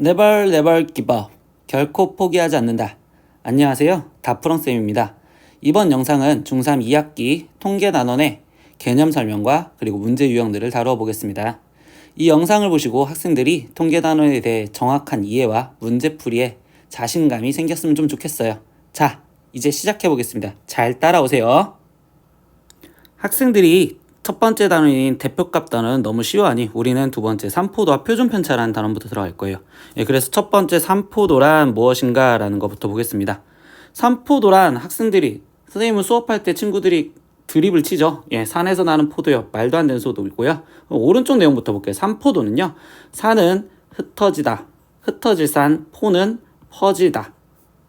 Never never give up. 결코 포기하지 않는다. 안녕하세요. 다프렁쌤입니다. 이번 영상은 중3 2학기 통계단원의 개념 설명과 그리고 문제 유형들을 다루어 보겠습니다. 이 영상을 보시고 학생들이 통계단원에 대해 정확한 이해와 문제풀이에 자신감이 생겼으면 좀 좋겠어요. 자, 이제 시작해 보겠습니다. 잘 따라오세요. 학생들이 첫 번째 단원인 대표값 단원은 너무 쉬워하니 우리는 두 번째 삼포도와 표준편차라는 단원부터 들어갈 거예요. 그래서 첫 번째 삼포도란 무엇인가 라는 것부터 보겠습니다. 삼포도란 학생들이 선생님은 수업할 때 친구들이 드립을 치죠. 산에서 나는 포도요. 말도 안 되는 소도이고요. 오른쪽 내용부터 볼게요. 삼포도는요. 산은 흩어지다. 흩어질 산, 포는 퍼지다.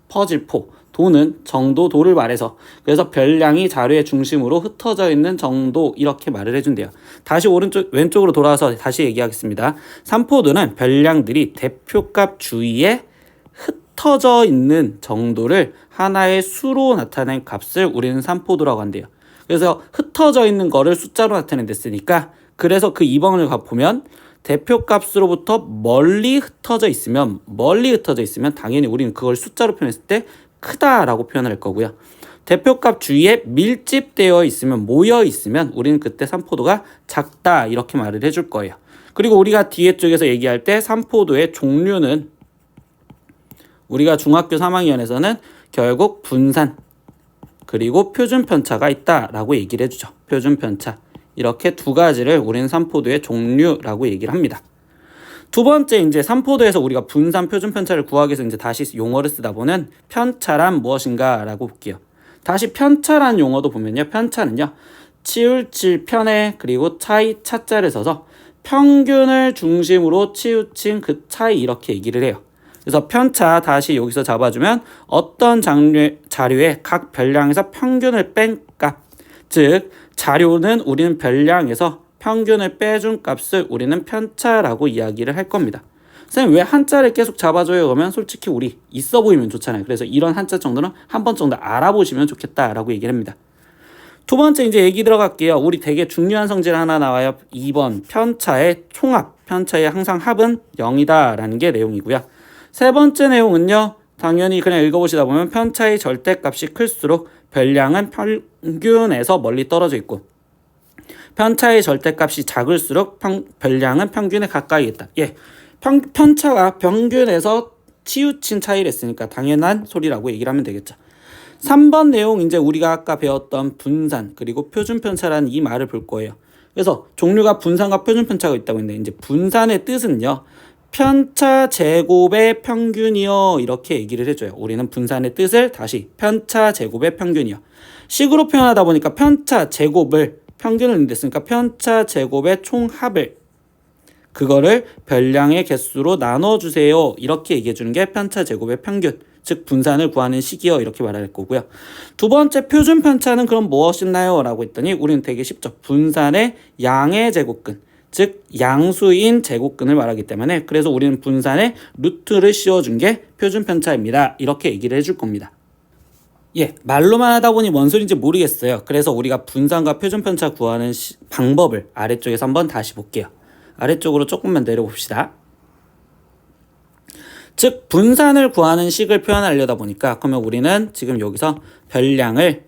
퍼질 포. 도는 정도, 도를 말해서 그래서 별량이 자료의 중심으로 흩어져 있는 정도 이렇게 말을 해준대요. 다시 왼쪽으로 돌아와서 다시 얘기하겠습니다. 삼포도는 별량들이 대표값 주위에 흩어져 있는 정도를 하나의 수로 나타낸 값을 우리는 삼포도라고 한대요. 그래서 흩어져 있는 거를 숫자로 나타낸댔으니까 그래서 그 2번을 보면 대표값으로부터 멀리 흩어져 있으면 당연히 우리는 그걸 숫자로 표현했을 때 크다라고 표현을 할 거고요. 대표값 주위에 밀집되어 있으면 모여 있으면 우리는 그때 삼포도가 작다 이렇게 말을 해줄 거예요. 그리고 우리가 뒤에 쪽에서 얘기할 때 삼포도의 종류는 우리가 중학교 3학년에서는 결국 분산 그리고 표준편차가 있다라고 얘기를 해주죠. 표준편차 이렇게 두 가지를 우리는 삼포도의 종류라고 얘기를 합니다. 두 번째 이제 삼포도에서 우리가 분산 표준편차를 구하기 위해서 이제 다시 용어를 쓰다 보는 편차란 무엇인가 라고 볼게요. 다시 편차란 용어도 보면요. 편차는요. 치우칠 편에 그리고 차이 차자를 써서 평균을 중심으로 치우친 그 차이 이렇게 얘기를 해요. 그래서 편차 다시 여기서 잡아주면 어떤 자료의 각 별량에서 평균을 뺀 값. 즉 자료는 우리는 별량에서 평균을 빼준 값을 우리는 편차라고 이야기를 할 겁니다. 선생님 왜 한자를 계속 잡아줘요? 그러면 솔직히 우리 있어 보이면 좋잖아요. 그래서 이런 한자 정도는 한 번 정도 알아보시면 좋겠다라고 얘기를 합니다. 두 번째 이제 얘기 들어갈게요. 우리 되게 중요한 성질 하나 나와요. 2번 편차의 총합. 편차의 항상 합은 0이다 라는 게 내용이고요. 세 번째 내용은요. 당연히 그냥 읽어보시다 보면 편차의 절대값이 클수록 별량은 평균에서 멀리 떨어져 있고 편차의 절대값이 작을수록 별량은 평균에 가까이 있다. 편차가 평균에서 치우친 차이를 했으니까 당연한 소리라고 얘기를 하면 되겠죠. 3번 내용 이제 우리가 아까 배웠던 분산 그리고 표준편차라는 이 말을 볼 거예요. 그래서 종류가 분산과 표준편차가 있다고 했는데 이제 분산의 뜻은요. 편차 제곱의 평균이요. 이렇게 얘기를 해줘요. 우리는 분산의 뜻을 다시 편차 제곱의 평균이요. 식으로 표현하다 보니까 편차 제곱을 평균을 냈으니까 편차 제곱의 총합을 그거를 별량의 개수로 나눠주세요. 이렇게 얘기해주는 게 편차 제곱의 평균 즉 분산을 구하는 식이요. 이렇게 말할 거고요. 두 번째 표준편차는 그럼 무엇이나요? 라고 했더니 우리는 되게 쉽죠. 분산의 양의 제곱근 즉 양수인 제곱근을 말하기 때문에 그래서 우리는 분산의 루트를 씌워준 게 표준편차입니다. 이렇게 얘기를 해줄 겁니다. 말로만 하다 보니 뭔 소리인지 모르겠어요. 그래서 우리가 분산과 표준편차 구하는 방법을 아래쪽에서 한번 다시 볼게요. 아래쪽으로 조금만 내려봅시다. 즉 분산을 구하는 식을 표현하려다 보니까 그러면 우리는 지금 여기서 별량을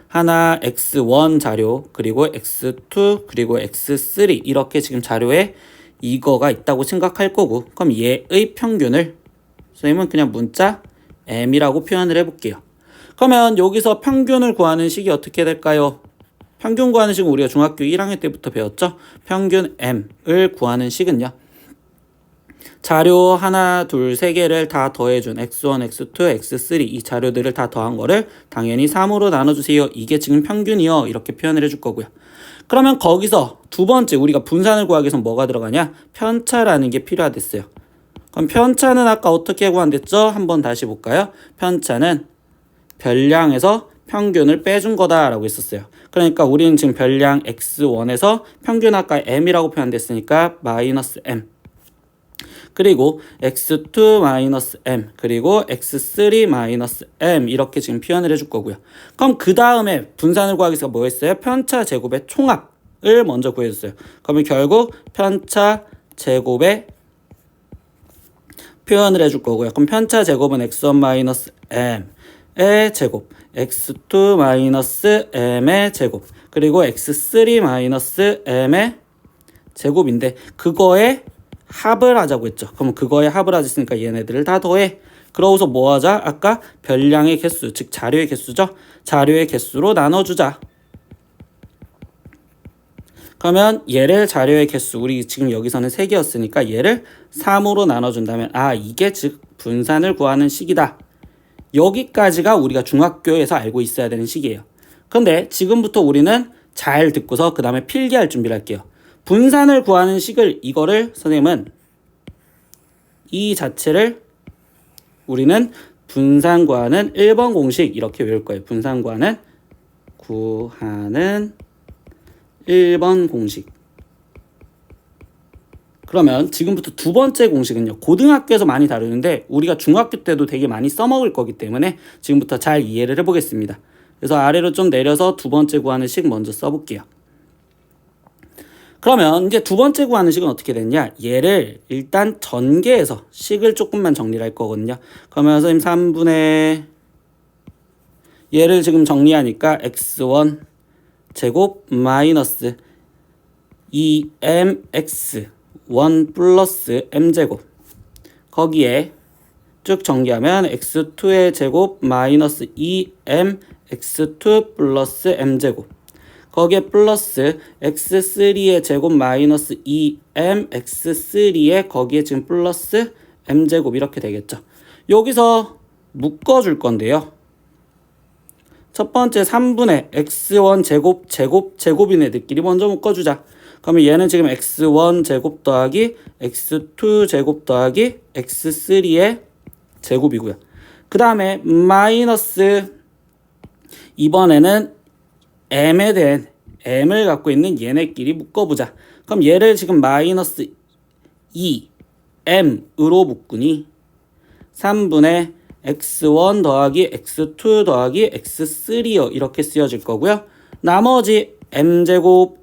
하나 x1 자료 그리고 x2 그리고 x3 이렇게 지금 자료에 이거가 있다고 생각할 거고 그럼 얘의 평균을 선생님은 그냥 문자 m이라고 표현을 해볼게요. 그러면 여기서 평균을 구하는 식이 어떻게 될까요? 평균 구하는 식은 우리가 중학교 1학년 때부터 배웠죠? 평균 m을 구하는 식은요. 자료 하나, 둘, 세 개를 다 더해준 x1, x2, x3 이 자료들을 다 더한 거를 당연히 3으로 나눠주세요. 이게 지금 평균이요. 이렇게 표현을 해줄 거고요. 그러면 거기서 두 번째 우리가 분산을 구하기 위해서 뭐가 들어가냐? 편차라는 게 필요하댔어요. 그럼 편차는 아까 어떻게 구한댔죠? 한번 다시 볼까요? 편차는 별량에서 평균을 빼준 거다라고 했었어요. 그러니까 우리는 지금 별량 x1에서 평균 아까 m이라고 표현됐으니까 마이너스 m 그리고 x2 마이너스 m 그리고 x3 마이너스 m 이렇게 지금 표현을 해줄 거고요. 그럼 그 다음에 분산을 구하기 위해서 뭐 했어요? 편차 제곱의 총합을 먼저 구해줬어요. 그러면 결국 편차 제곱의 표현을 해줄 거고요. 그럼 편차 제곱은 x1 마이너스 m의 제곱, x2 마이너스 m의 제곱, 그리고 x3 마이너스 m의 제곱인데 그거에 합을 하자고 했죠. 그럼 그거에 합을 하셨으니까 얘네들을 다 더해. 그러고서 뭐 하자? 아까 별량의 개수, 즉 자료의 개수죠. 자료의 개수로 나눠주자. 그러면 얘를 자료의 개수, 우리 지금 여기서는 3개였으니까 얘를 3으로 나눠준다면 이게 즉 분산을 구하는 식이다. 여기까지가 우리가 중학교에서 알고 있어야 되는 식이에요. 근데 지금부터 우리는 잘 듣고서 그 다음에 필기할 준비를 할게요. 분산을 구하는 식을 이거를 선생님은 이 자체를 우리는 분산 구하는 1번 공식 이렇게 외울 거예요. 분산 구하는 1번 공식. 그러면 지금부터 두 번째 공식은요. 고등학교에서 많이 다루는데 우리가 중학교 때도 되게 많이 써먹을 거기 때문에 지금부터 잘 이해를 해보겠습니다. 그래서 아래로 좀 내려서 두 번째 구하는 식 먼저 써볼게요. 그러면 이제 두 번째 구하는 식은 어떻게 됐냐? 얘를 일단 전개해서 식을 조금만 정리를 할 거거든요. 그러면 선생님 3분의 얘를 지금 정리하니까 x1 제곱 마이너스 2mx1 플러스 m제곱 거기에 쭉 전개하면 x2의 제곱 마이너스 2mx2 플러스 m제곱 거기에 플러스 x3의 제곱 마이너스 2mx3의 거기에 지금 플러스 m제곱 이렇게 되겠죠. 여기서 묶어줄 건데요. 첫 번째 3분의 x1 제곱인 애들끼리 먼저 묶어주자. 그러면 얘는 지금 x1 제곱 더하기 x2 제곱 더하기 x3의 제곱이고요. 그 다음에 마이너스 이번에는 m에 대한 m을 갖고 있는 얘네끼리 묶어보자. 그럼 얘를 지금 마이너스 2m으로 묶으니 3분의 x1 더하기 x2 더하기 x3요 이렇게 쓰여질 거고요. 나머지 m제곱이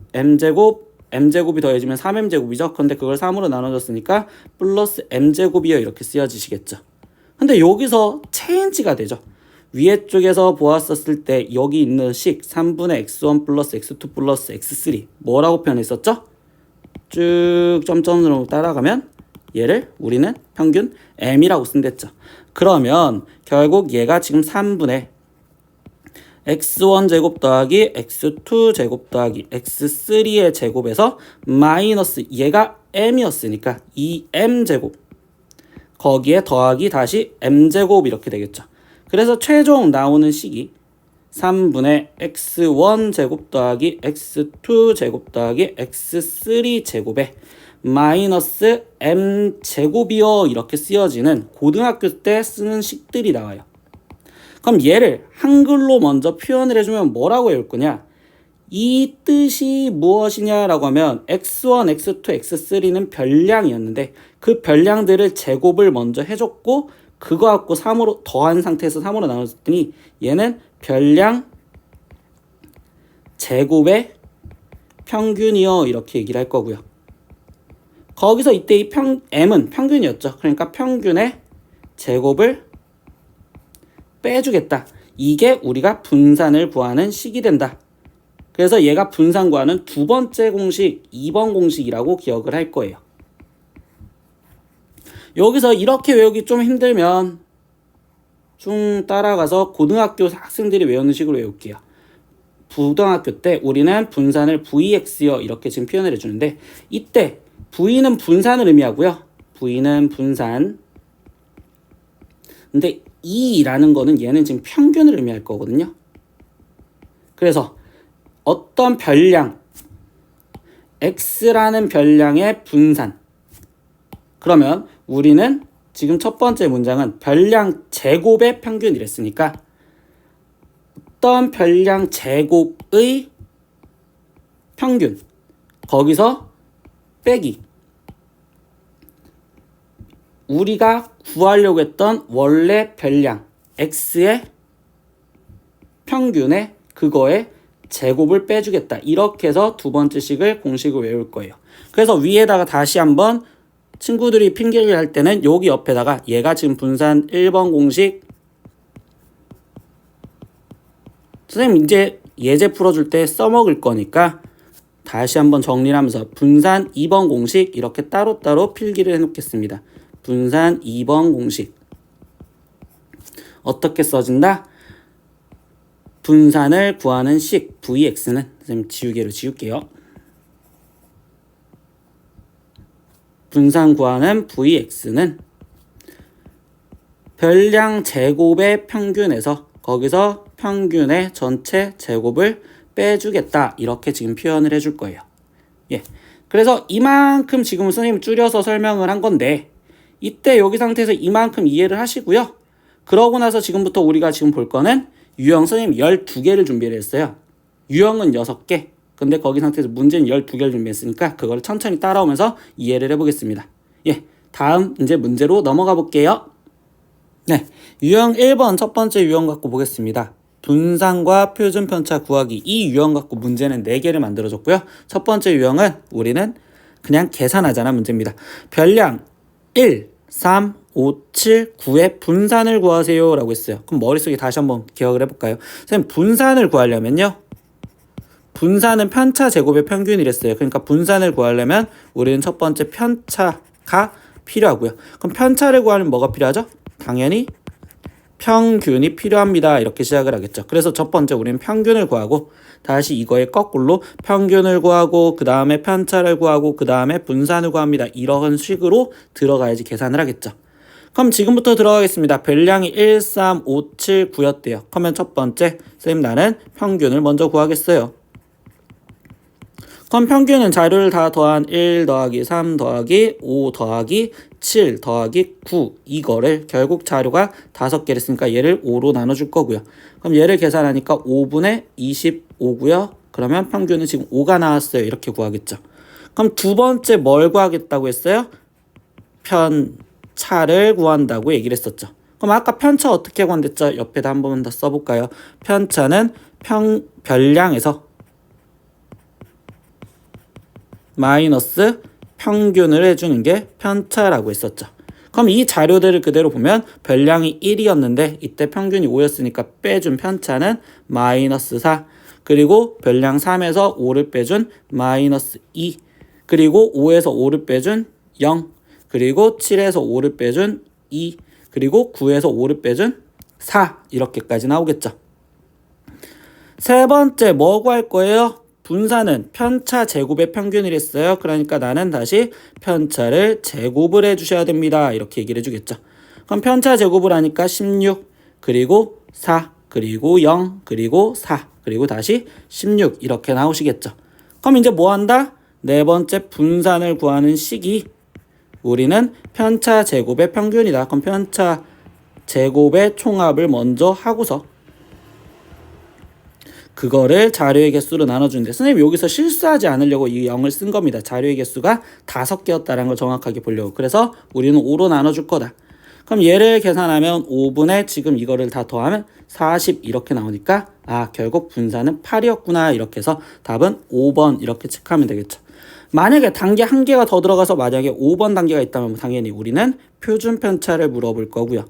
더해지면 3m제곱이죠. 근데 그걸 3으로 나눠줬으니까 플러스 m제곱이요 이렇게 쓰여지시겠죠. 근데 여기서 체인지가 되죠. 위에 쪽에서 보았었을 때 여기 있는 식 3분의 x1 플러스 x2 플러스 x3 뭐라고 표현했었죠? 쭉 점점으로 따라가면 얘를 우리는 평균 m이라고 쓴댔죠. 그러면 결국 얘가 지금 3분의 x1 제곱 더하기 x2 제곱 더하기 x3의 제곱에서 마이너스 얘가 m이었으니까 2m제곱 거기에 더하기 다시 m제곱 이렇게 되겠죠. 그래서 최종 나오는 식이 3분의 x1 제곱 더하기 x2 제곱 더하기 x3 제곱에 마이너스 m제곱이요 이렇게 쓰여지는 고등학교 때 쓰는 식들이 나와요. 그럼 얘를 한글로 먼저 표현을 해주면 뭐라고 외울 거냐? 이 뜻이 무엇이냐라고 하면 x1, x2, x3는 별량이었는데 그 별량들을 제곱을 먼저 해줬고 그거 갖고 3으로 더한 상태에서 3으로 나눴더니 얘는 별량 제곱의 평균이요 이렇게 얘기를 할 거고요. 거기서 이때 이 m은 평균이었죠. 그러니까 평균의 제곱을 빼주겠다. 이게 우리가 분산을 구하는 식이 된다. 그래서 얘가 분산 구하는 두 번째 공식, 2번 공식이라고 기억을 할 거예요. 여기서 이렇게 외우기 좀 힘들면 쭉 따라가서 고등학교 학생들이 외우는 식으로 외울게요. 고등학교 때 우리는 분산을 vx요 이렇게 지금 표현을 해주는데 이때 v는 분산을 의미하고요. v는 분산. 근데 2라는 거는 얘는 지금 평균을 의미할 거거든요. 그래서 어떤 별량 x라는 별량의 분산. 그러면 우리는 지금 첫 번째 문장은 별량 제곱의 평균이랬으니까 어떤 별량 제곱의 평균 거기서 빼기 우리가 구하려고 했던 원래 별량 x의 평균에 그거의 제곱을 빼주겠다. 이렇게 해서 두 번째 식을 공식을 외울 거예요. 그래서 위에다가 다시 한번 친구들이 핑계를 할 때는 여기 옆에다가 얘가 지금 분산 1번 공식 선생님 이제 예제 풀어줄 때 써먹을 거니까 다시 한번 정리를 하면서 분산 2번 공식 이렇게 따로따로 필기를 해놓겠습니다. 분산 2번 공식 어떻게 써진다? 분산을 구하는 식 Vx는 선생님 지우개로 지울게요. 분산 구하는 Vx는 별량 제곱의 평균에서 거기서 평균의 전체 제곱을 빼주겠다 이렇게 지금 표현을 해줄 거예요. 예, 그래서 이만큼 지금 선생님 줄여서 설명을 한 건데 이때 여기 상태에서 이만큼 이해를 하시고요. 그러고 나서 지금부터 우리가 지금 볼 거는 유형 선생님 12개를 준비를 했어요. 유형은 6개. 근데 거기 상태에서 문제는 12개를 준비했으니까 그걸 천천히 따라오면서 이해를 해보겠습니다. 예, 다음 이제 문제로 넘어가 볼게요. 네, 유형 1번 첫 번째 유형 갖고 보겠습니다. 분산과 표준 편차 구하기. 이 유형 갖고 문제는 4개를 만들어줬고요. 첫 번째 유형은 우리는 그냥 계산하자는 문제입니다. 별량 1, 3, 5, 7, 9의 분산을 구하세요 라고 했어요. 그럼 머릿속에 다시 한번 기억을 해볼까요? 선생님 분산을 구하려면요. 분산은 편차 제곱의 평균이랬어요. 그러니까 분산을 구하려면 우리는 첫 번째 편차가 필요하고요. 그럼 편차를 구하려면 뭐가 필요하죠? 당연히 평균이 필요합니다. 이렇게 시작을 하겠죠. 그래서 첫 번째 우리는 평균을 구하고 다시 이거의 거꾸로 평균을 구하고 그 다음에 편차를 구하고 그 다음에 분산을 구합니다. 이런 식으로 들어가야지 계산을 하겠죠. 그럼 지금부터 들어가겠습니다. 별량이 1, 3, 5, 7, 9였대요. 그러면 첫 번째 선생님 나는 평균을 먼저 구하겠어요. 그럼 평균은 자료를 다 더한 1 더하기 3 더하기 5 더하기 7 더하기 9 이거를 결국 자료가 5개를 했으니까 얘를 5로 나눠줄 거고요. 그럼 얘를 계산하니까 5분의 25고요. 그러면 평균은 지금 5가 나왔어요. 이렇게 구하겠죠. 그럼 두 번째 뭘 구하겠다고 했어요? 편차를 구한다고 얘기를 했었죠. 그럼 아까 편차 어떻게 구한댔죠? 옆에다 한 번 더 써볼까요? 편차는 별량에서 마이너스 평균을 해주는 게 편차라고 했었죠. 그럼 이 자료들을 그대로 보면 별량이 1이었는데 이때 평균이 5였으니까 빼준 편차는 마이너스 4 그리고 별량 3에서 5를 빼준 마이너스 2 그리고 5에서 5를 빼준 0 그리고 7에서 5를 빼준 2 그리고 9에서 5를 빼준 4 이렇게까지 나오겠죠. 세 번째 뭐 구할 거예요? 분산은 편차 제곱의 평균이랬어요. 그러니까 나는 다시 편차를 제곱을 해주셔야 됩니다. 이렇게 얘기를 해주겠죠. 그럼 편차 제곱을 하니까 16 그리고 4 그리고 0 그리고 4 그리고 다시 16 이렇게 나오시겠죠. 그럼 이제 뭐 한다? 네 번째 분산을 구하는 식이 우리는 편차 제곱의 평균이다. 그럼 편차 제곱의 총합을 먼저 하고서 그거를 자료의 개수로 나눠주는데 선생님 여기서 실수하지 않으려고 이 0을 쓴 겁니다. 자료의 개수가 5개였다는 걸 정확하게 보려고. 그래서 우리는 5로 나눠줄 거다. 그럼 얘를 계산하면 5분의 지금 이거를 다 더하면 40 이렇게 나오니까 아 결국 분산은 8이었구나 이렇게 해서 답은 5번 이렇게 체크하면 되겠죠. 만약에 단계 한 개가 더 들어가서 만약에 5번 단계가 있다면 당연히 우리는 표준 편차를 물어볼 거고요.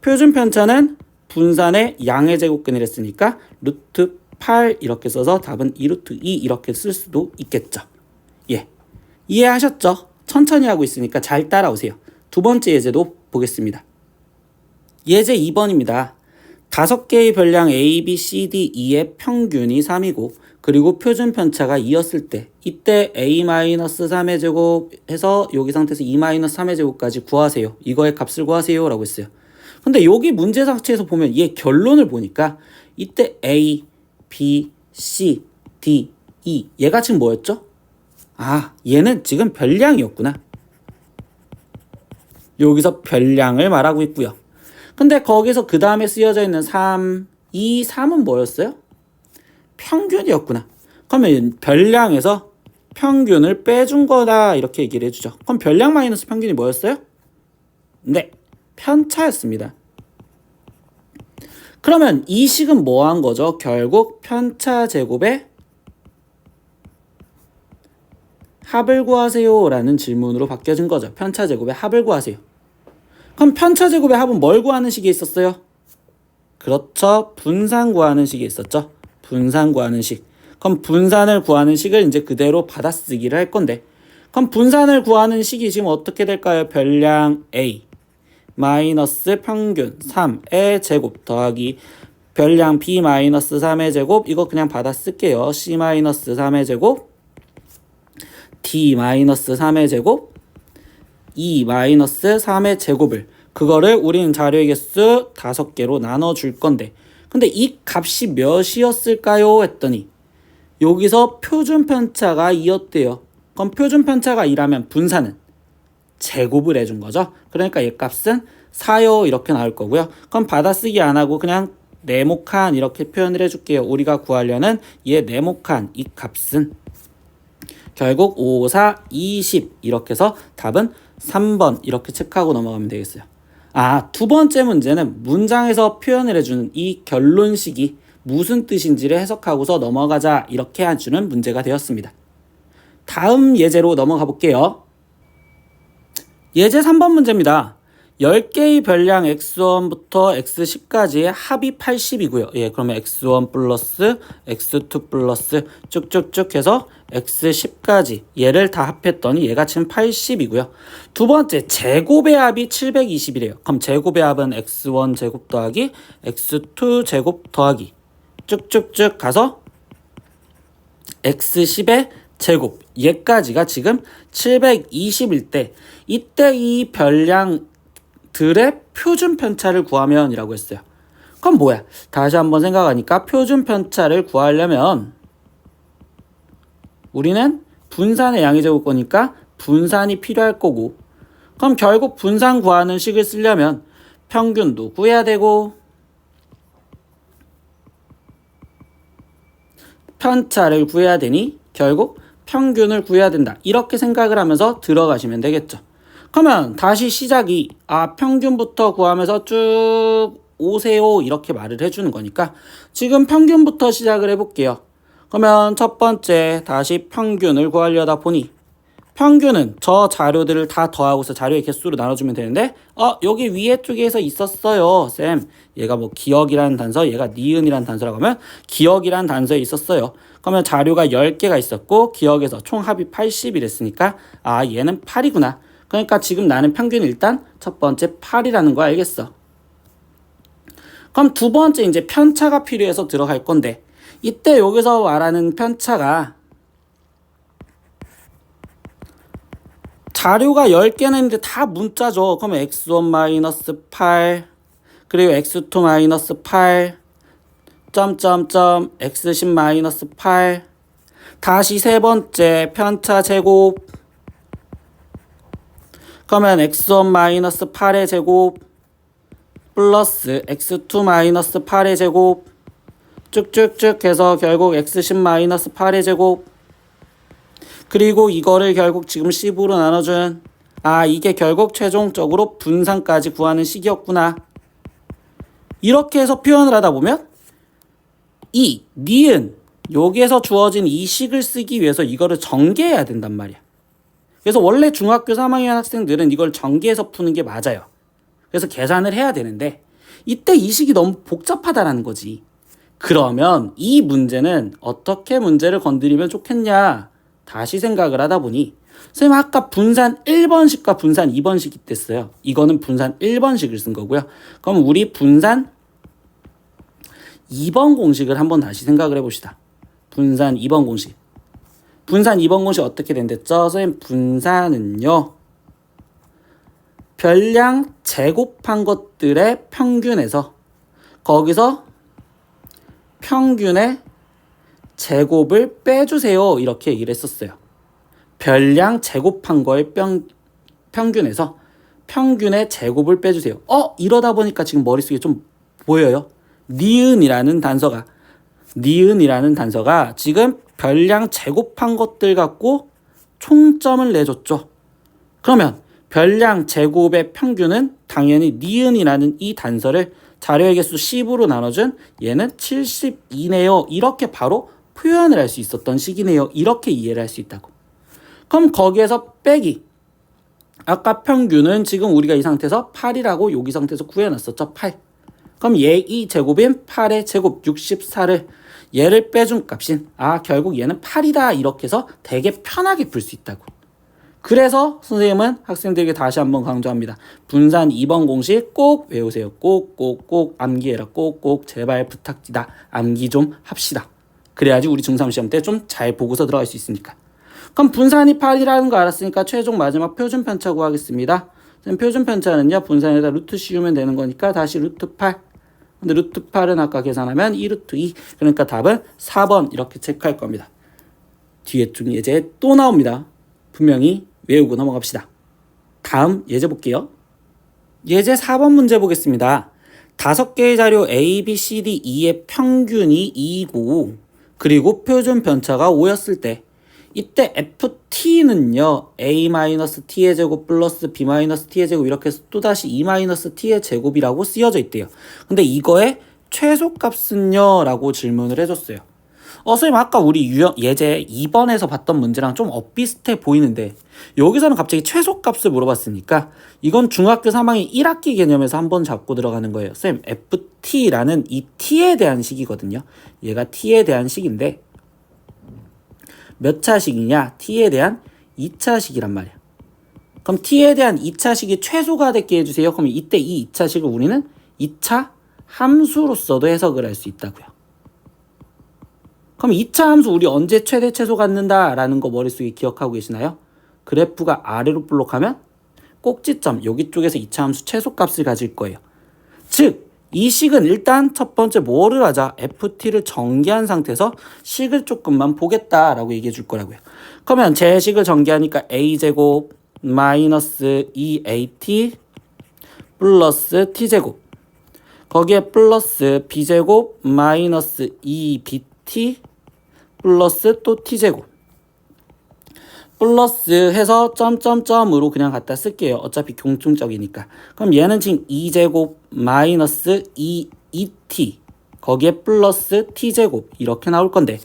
표준 편차는 분산의 양의 제곱근을 했으니까 루트 8 이렇게 써서 답은 2루트 2 이렇게 쓸 수도 있겠죠. 예, 이해하셨죠? 천천히 하고 있으니까 잘 따라오세요. 두 번째 예제도 보겠습니다. 예제 2번입니다. 5개의 별량 A, B, C, D, E의 평균이 3이고 그리고 표준 편차가 2였을 때 이때 A-3의 제곱 해서 여기 상태에서 2-3의 제곱까지 구하세요. 이거의 값을 구하세요 라고 했어요. 근데 여기 문제 상태에서 보면 얘 결론을 보니까 이때 A, B, C, D, E 얘가 지금 뭐였죠? 아 얘는 지금 별량이었구나. 여기서 별량을 말하고 있고요. 근데 거기서 그 다음에 쓰여져 있는 3, 2, 3은 뭐였어요? 평균이었구나. 그러면 별량에서 평균을 빼준 거다 이렇게 얘기를 해주죠. 그럼 별량 마이너스 평균이 뭐였어요? 네, 편차였습니다. 그러면 이 식은 뭐 한 거죠? 결국 편차 제곱의 합을 구하세요 라는 질문으로 바뀌어진 거죠. 편차 제곱의 합을 구하세요. 그럼 편차 제곱의 합은 뭘 구하는 식이 있었어요? 그렇죠. 분산 구하는 식이 있었죠. 분산 구하는 식. 그럼 분산을 구하는 식을 이제 그대로 받아쓰기를 할 건데, 그럼 분산을 구하는 식이 지금 어떻게 될까요? 별량 A 마이너스 평균 3의 제곱 더하기 별량 B 마이너스 3의 제곱, 이거 그냥 받아쓸게요. C 마이너스 3의 제곱 D 마이너스 3의 제곱 E 마이너스 3의 제곱을, 그거를 우리는 자료의 개수 5개로 나눠줄 건데, 근데 이 값이 몇이었을까요? 했더니 여기서 표준 편차가 2였대요. 그럼 표준 편차가 2라면 분산은 제곱을 해준 거죠. 그러니까 이 값은 4요 이렇게 나올 거고요. 그럼 받아쓰기 안 하고 그냥 네모칸 이렇게 표현을 해줄게요. 우리가 구하려는 얘 네모칸 이 값은 결국 5, 4, 20 이렇게 해서 답은 3번 이렇게 체크하고 넘어가면 되겠어요. 두 번째 문제는 문장에서 표현을 해주는 이 결론식이 무슨 뜻인지를 해석하고서 넘어가자 이렇게 해주는 문제가 되었습니다. 다음 예제로 넘어가 볼게요. 예제 3번 문제입니다. 10개의 별량 x1부터 x10까지의 합이 80이고요. 그러면 x1 플러스 x2 플러스 쭉쭉쭉 해서 x10까지 얘를 다 합했더니 얘가 지금 80이고요. 두 번째 제곱의 합이 720이래요. 그럼 제곱의 합은 x1 제곱 더하기 x2 제곱 더하기 쭉쭉쭉 가서 x10의 제곱 얘까지가 지금 720일 때, 이때 이 별량들의 표준 편차를 구하면 이라고 했어요. 그럼 뭐야? 다시 한번 생각하니까 표준 편차를 구하려면 우리는 분산의 양의 제곱거니까 분산이 필요할 거고, 그럼 결국 분산 구하는 식을 쓰려면 평균도 구해야 되고 편차를 구해야 되니 결국 평균을 구해야 된다. 이렇게 생각을 하면서 들어가시면 되겠죠. 그러면 다시 시작이 평균부터 구하면서 쭉 오세요 이렇게 말을 해주는 거니까 지금 평균부터 시작을 해볼게요. 그러면 첫 번째 다시 평균을 구하려다 보니 평균은 저 자료들을 다 더하고서 자료의 개수로 나눠주면 되는데 여기 위에 쪽에서 있었어요. 쌤 얘가 뭐 기억이라는 단서, 얘가 니은이라는 단서라고 하면 기억이라는 단서에 있었어요. 그러면 자료가 10개가 있었고 기억에서 총 합이 80이랬으니까 얘는 8이구나. 그러니까 지금 나는 평균이 일단 첫 번째 8이라는 거 알겠어. 그럼 두 번째 이제 편차가 필요해서 들어갈 건데, 이때 여기서 말하는 편차가 자료가 10개나 있는데 다 문자죠. 그러면 x1-8 그리고 x2-8 점점점 x10-8 다시 세 번째 편차 제곱, 그러면 x1-8의 제곱 플러스 x2-8의 제곱 쭉쭉쭉 해서 결국 x10-8의 제곱, 그리고 이거를 결국 지금 10으로 나눠준 이게 결국 최종적으로 분산까지 구하는 식이었구나. 이렇게 해서 표현을 하다 보면 이 니은 여기에서 주어진 이 식을 쓰기 위해서 이거를 전개해야 된단 말이야. 그래서 원래 중학교 3학년 학생들은 이걸 전개해서 푸는 게 맞아요. 그래서 계산을 해야 되는데 이때 이 식이 너무 복잡하다라는 거지. 그러면 이 문제는 어떻게 문제를 건드리면 좋겠냐 다시 생각을 하다 보니, 선생님 아까 분산 1번식과 분산 2번식이 있댔어요. 이거는 분산 1번식을 쓴 거고요. 그럼 우리 분산 2번 공식을 한번 다시 생각을 해봅시다. 분산 2번 공식. 분산 2번 공식 어떻게 된댔죠? 선생님 분산은요, 별량 제곱한 것들의 평균에서 거기서 평균의 제곱을 빼주세요 이렇게 얘기를 했었어요. 별량 제곱한 거의 평균에서 평균의 제곱을 빼주세요. 이러다 보니까 지금 머릿속에 좀 보여요. 니은이라는 단서가 지금 별량 제곱한 것들 갖고 총점을 내줬죠. 그러면 별량 제곱의 평균은 당연히 니은이라는 이 단서를 자료의 개수 10으로 나눠준 얘는 72네요. 이렇게 바로 표현을 할 수 있었던 식이네요. 이렇게 이해를 할 수 있다고. 그럼 거기에서 빼기. 아까 평균은 지금 우리가 이 상태에서 8이라고 여기 상태에서 구해놨었죠. 8. 그럼 얘 이 제곱인 8의 제곱 64를 얘를 빼준 값인 결국 얘는 8이다 이렇게 해서 되게 편하게 풀 수 있다고. 그래서 선생님은 학생들에게 다시 한번 강조합니다. 분산 2번 공식 꼭 외우세요. 꼭 암기해라. 꼭 제발 부탁지다. 암기 좀 합시다. 그래야지 우리 중3 시험 때 좀 잘 보고서 들어갈 수 있으니까. 그럼 분산이 8이라는 거 알았으니까 최종 마지막 표준 편차 구하겠습니다. 표준 편차는요. 분산에다 루트 씌우면 되는 거니까 다시 루트 8. 근데 루트 8은 아까 계산하면 2 루트 2. 그러니까 답은 4번 이렇게 체크할 겁니다. 뒤에 좀 예제 또 나옵니다. 분명히 외우고 넘어갑시다. 다음 예제 볼게요. 예제 4번 문제 보겠습니다. 5개의 자료 A, B, C, D, E의 평균이 2이고 그리고 표준 편차가 5였을 때 이때 FT는요. A-T의 제곱 플러스 B-T의 제곱 이렇게 해서 또다시 E-T의 제곱이라고 쓰여져 있대요. 근데 이거의 최소값은요? 라고 질문을 해줬어요. 선생님 아까 우리 예제 2번에서 봤던 문제랑 좀 엇비슷해 보이는데 여기서는 갑자기 최소값을 물어봤으니까 이건 중학교 3학년 1학기 개념에서 한번 잡고 들어가는 거예요. 선생님 FT라는 이 T에 대한 식이거든요. 얘가 T에 대한 식인데 몇 차식이냐? T에 대한 2차식이란 말이야. 그럼 T에 대한 2차식이 최소가 되게 해주세요. 그럼 이때 이 2차식을 우리는 2차 함수로서도 해석을 할 수 있다고요. 그럼 2차 함수 우리 언제 최대 최소 갖는다라는 거 머릿속에 기억하고 계시나요? 그래프가 아래로 볼록하면 꼭지점 여기 쪽에서 2차 함수 최소값을 가질 거예요. 즉 이 식은 일단 첫 번째 뭐를 하자? FT를 전개한 상태에서 식을 조금만 보겠다라고 얘기해 줄 거라고요. 그러면 제 식을 전개하니까 A제곱 마이너스 2AT 플러스 T제곱 거기에 플러스 B제곱 마이너스 2BT 플러스 또 T제곱 플러스 해서 점점점으로 그냥 갖다 쓸게요. 어차피 공통적이니까. 그럼 얘는 지금 2제곱 마이너스 2ET 거기에 플러스 T제곱 이렇게 나올 건데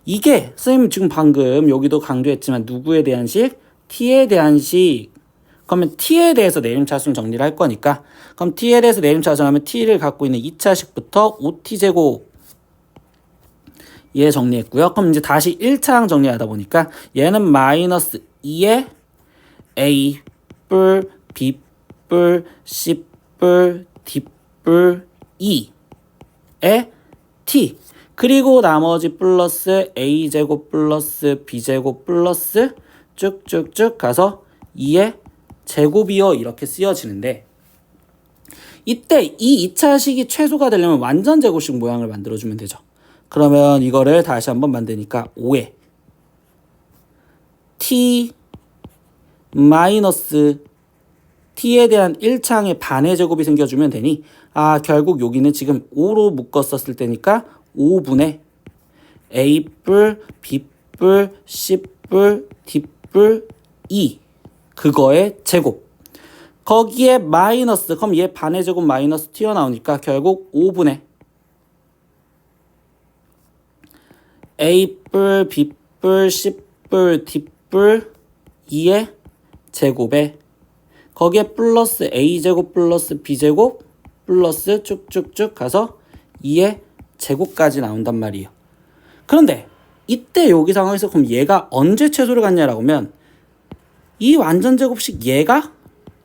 이게 선생님 지금 방금 여기도 강조했지만 누구에 대한 식? T에 대한 식. 그러면 T에 대해서 내림차순 정리를 할 거니까 그럼 T에 대해서 내림차순 하면 T를 갖고 있는 2차식부터 5T제곱 얘 정리했고요. 그럼 이제 다시 1차항 정리하다 보니까 얘는 마이너스 2에 A 뿔, B 뿔, C 뿔, D 뿔, E에 T 그리고 나머지 플러스 A제곱 플러스 B제곱 플러스 쭉쭉쭉 가서 2의 제곱이요 이렇게 쓰여지는데 이때 이 2차식이 최소가 되려면 완전 제곱식 모양을 만들어주면 되죠. 그러면 이거를 다시 한번 만드니까 5에 t 마이너스 t에 대한 1차항의 반의 제곱이 생겨주면 되니 결국 여기는 지금 5로 묶었었을 때니까 5분의 a뿔, b뿔, c뿔, d뿔, e 그거의 제곱 거기에 마이너스 그럼 얘 반의 제곱 마이너스 튀어나오니까 결국 5분의 A뿔, B뿔, C뿔, D뿔 2의 제곱에 거기에 플러스 A제곱 플러스 B제곱 플러스 쭉쭉쭉 가서 2의 제곱까지 나온단 말이에요. 그런데 이때 여기 상황에서 그럼 얘가 언제 최소를 갖냐라고 하면 이 완전 제곱식 얘가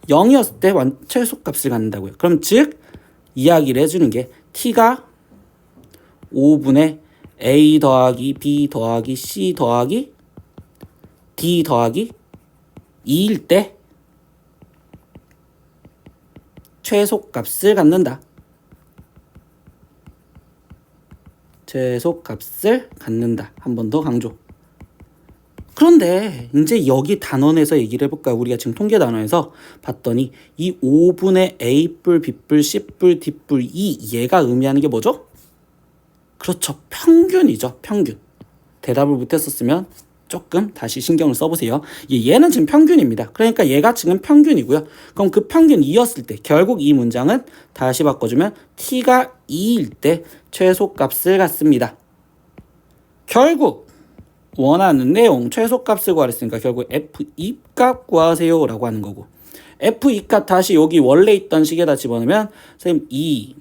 0이었을 때 최소값을 갖는다고요. 그럼 즉 이야기를 해주는 게 t가 5분의 A 더하기 B 더하기 C 더하기 D 더하기 2일 때 최소값을 갖는다. 최소값을 갖는다. 한 번 더 강조. 그런데 이제 여기 단원에서 얘기를 해볼까요? 우리가 지금 통계 단원에서 봤더니 이 5분의 A뿔, B뿔, C뿔, D뿔, 얘가 의미하는 게 뭐죠? 그렇죠. 평균이죠. 평균. 대답을 못했었으면 조금 다시 신경을 써보세요. 얘는 지금 평균입니다. 그러니까 얘가 지금 평균이고요. 그럼 그 평균이었을 때 결국 이 문장은 다시 바꿔주면 t가 2일 때 최소값을 갖습니다. 결국 원하는 내용 최소값을 구하랬으니까 결국 f2 값 구하세요 라고 하는 거고, f2 값 다시 여기 원래 있던 식에다 집어넣으면 선생님 2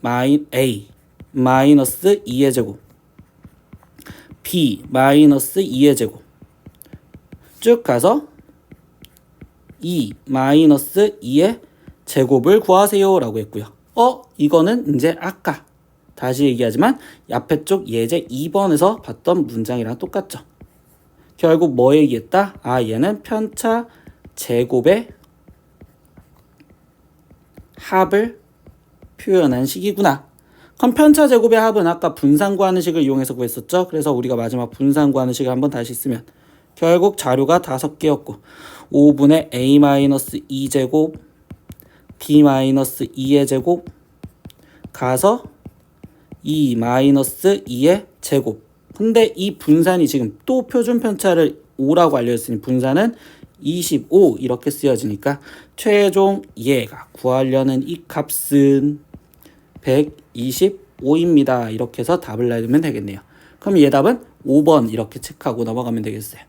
a 마이너스 2의 제곱 b 마이너스 2의 제곱 쭉 가서 2 마이너스 2의 제곱을 구하세요 라고 했고요. 이거는 이제 아까 다시 얘기하지만 앞에 쪽 예제 2번에서 봤던 문장이랑 똑같죠. 결국 뭐 얘기했다? 얘는 편차 제곱의 합을 표현한 식이구나. 그럼 편차 제곱의 합은 아까 분산 구하는 식을 이용해서 구했었죠. 그래서 우리가 마지막 분산 구하는 식을 한번 다시 쓰면 결국 자료가 5개였고 5분의 a-2제곱 b-2의 제곱 가서 2-2의 제곱. 근데 이 분산이 지금 또 표준 편차를 5라고 알려졌으니 분산은 25 이렇게 쓰여지니까 최종 얘가 구하려는 이 값은 125입니다. 이렇게 해서 답을 내면 되겠네요. 그럼 얘 답은 5번 이렇게 체크하고 넘어가면 되겠어요.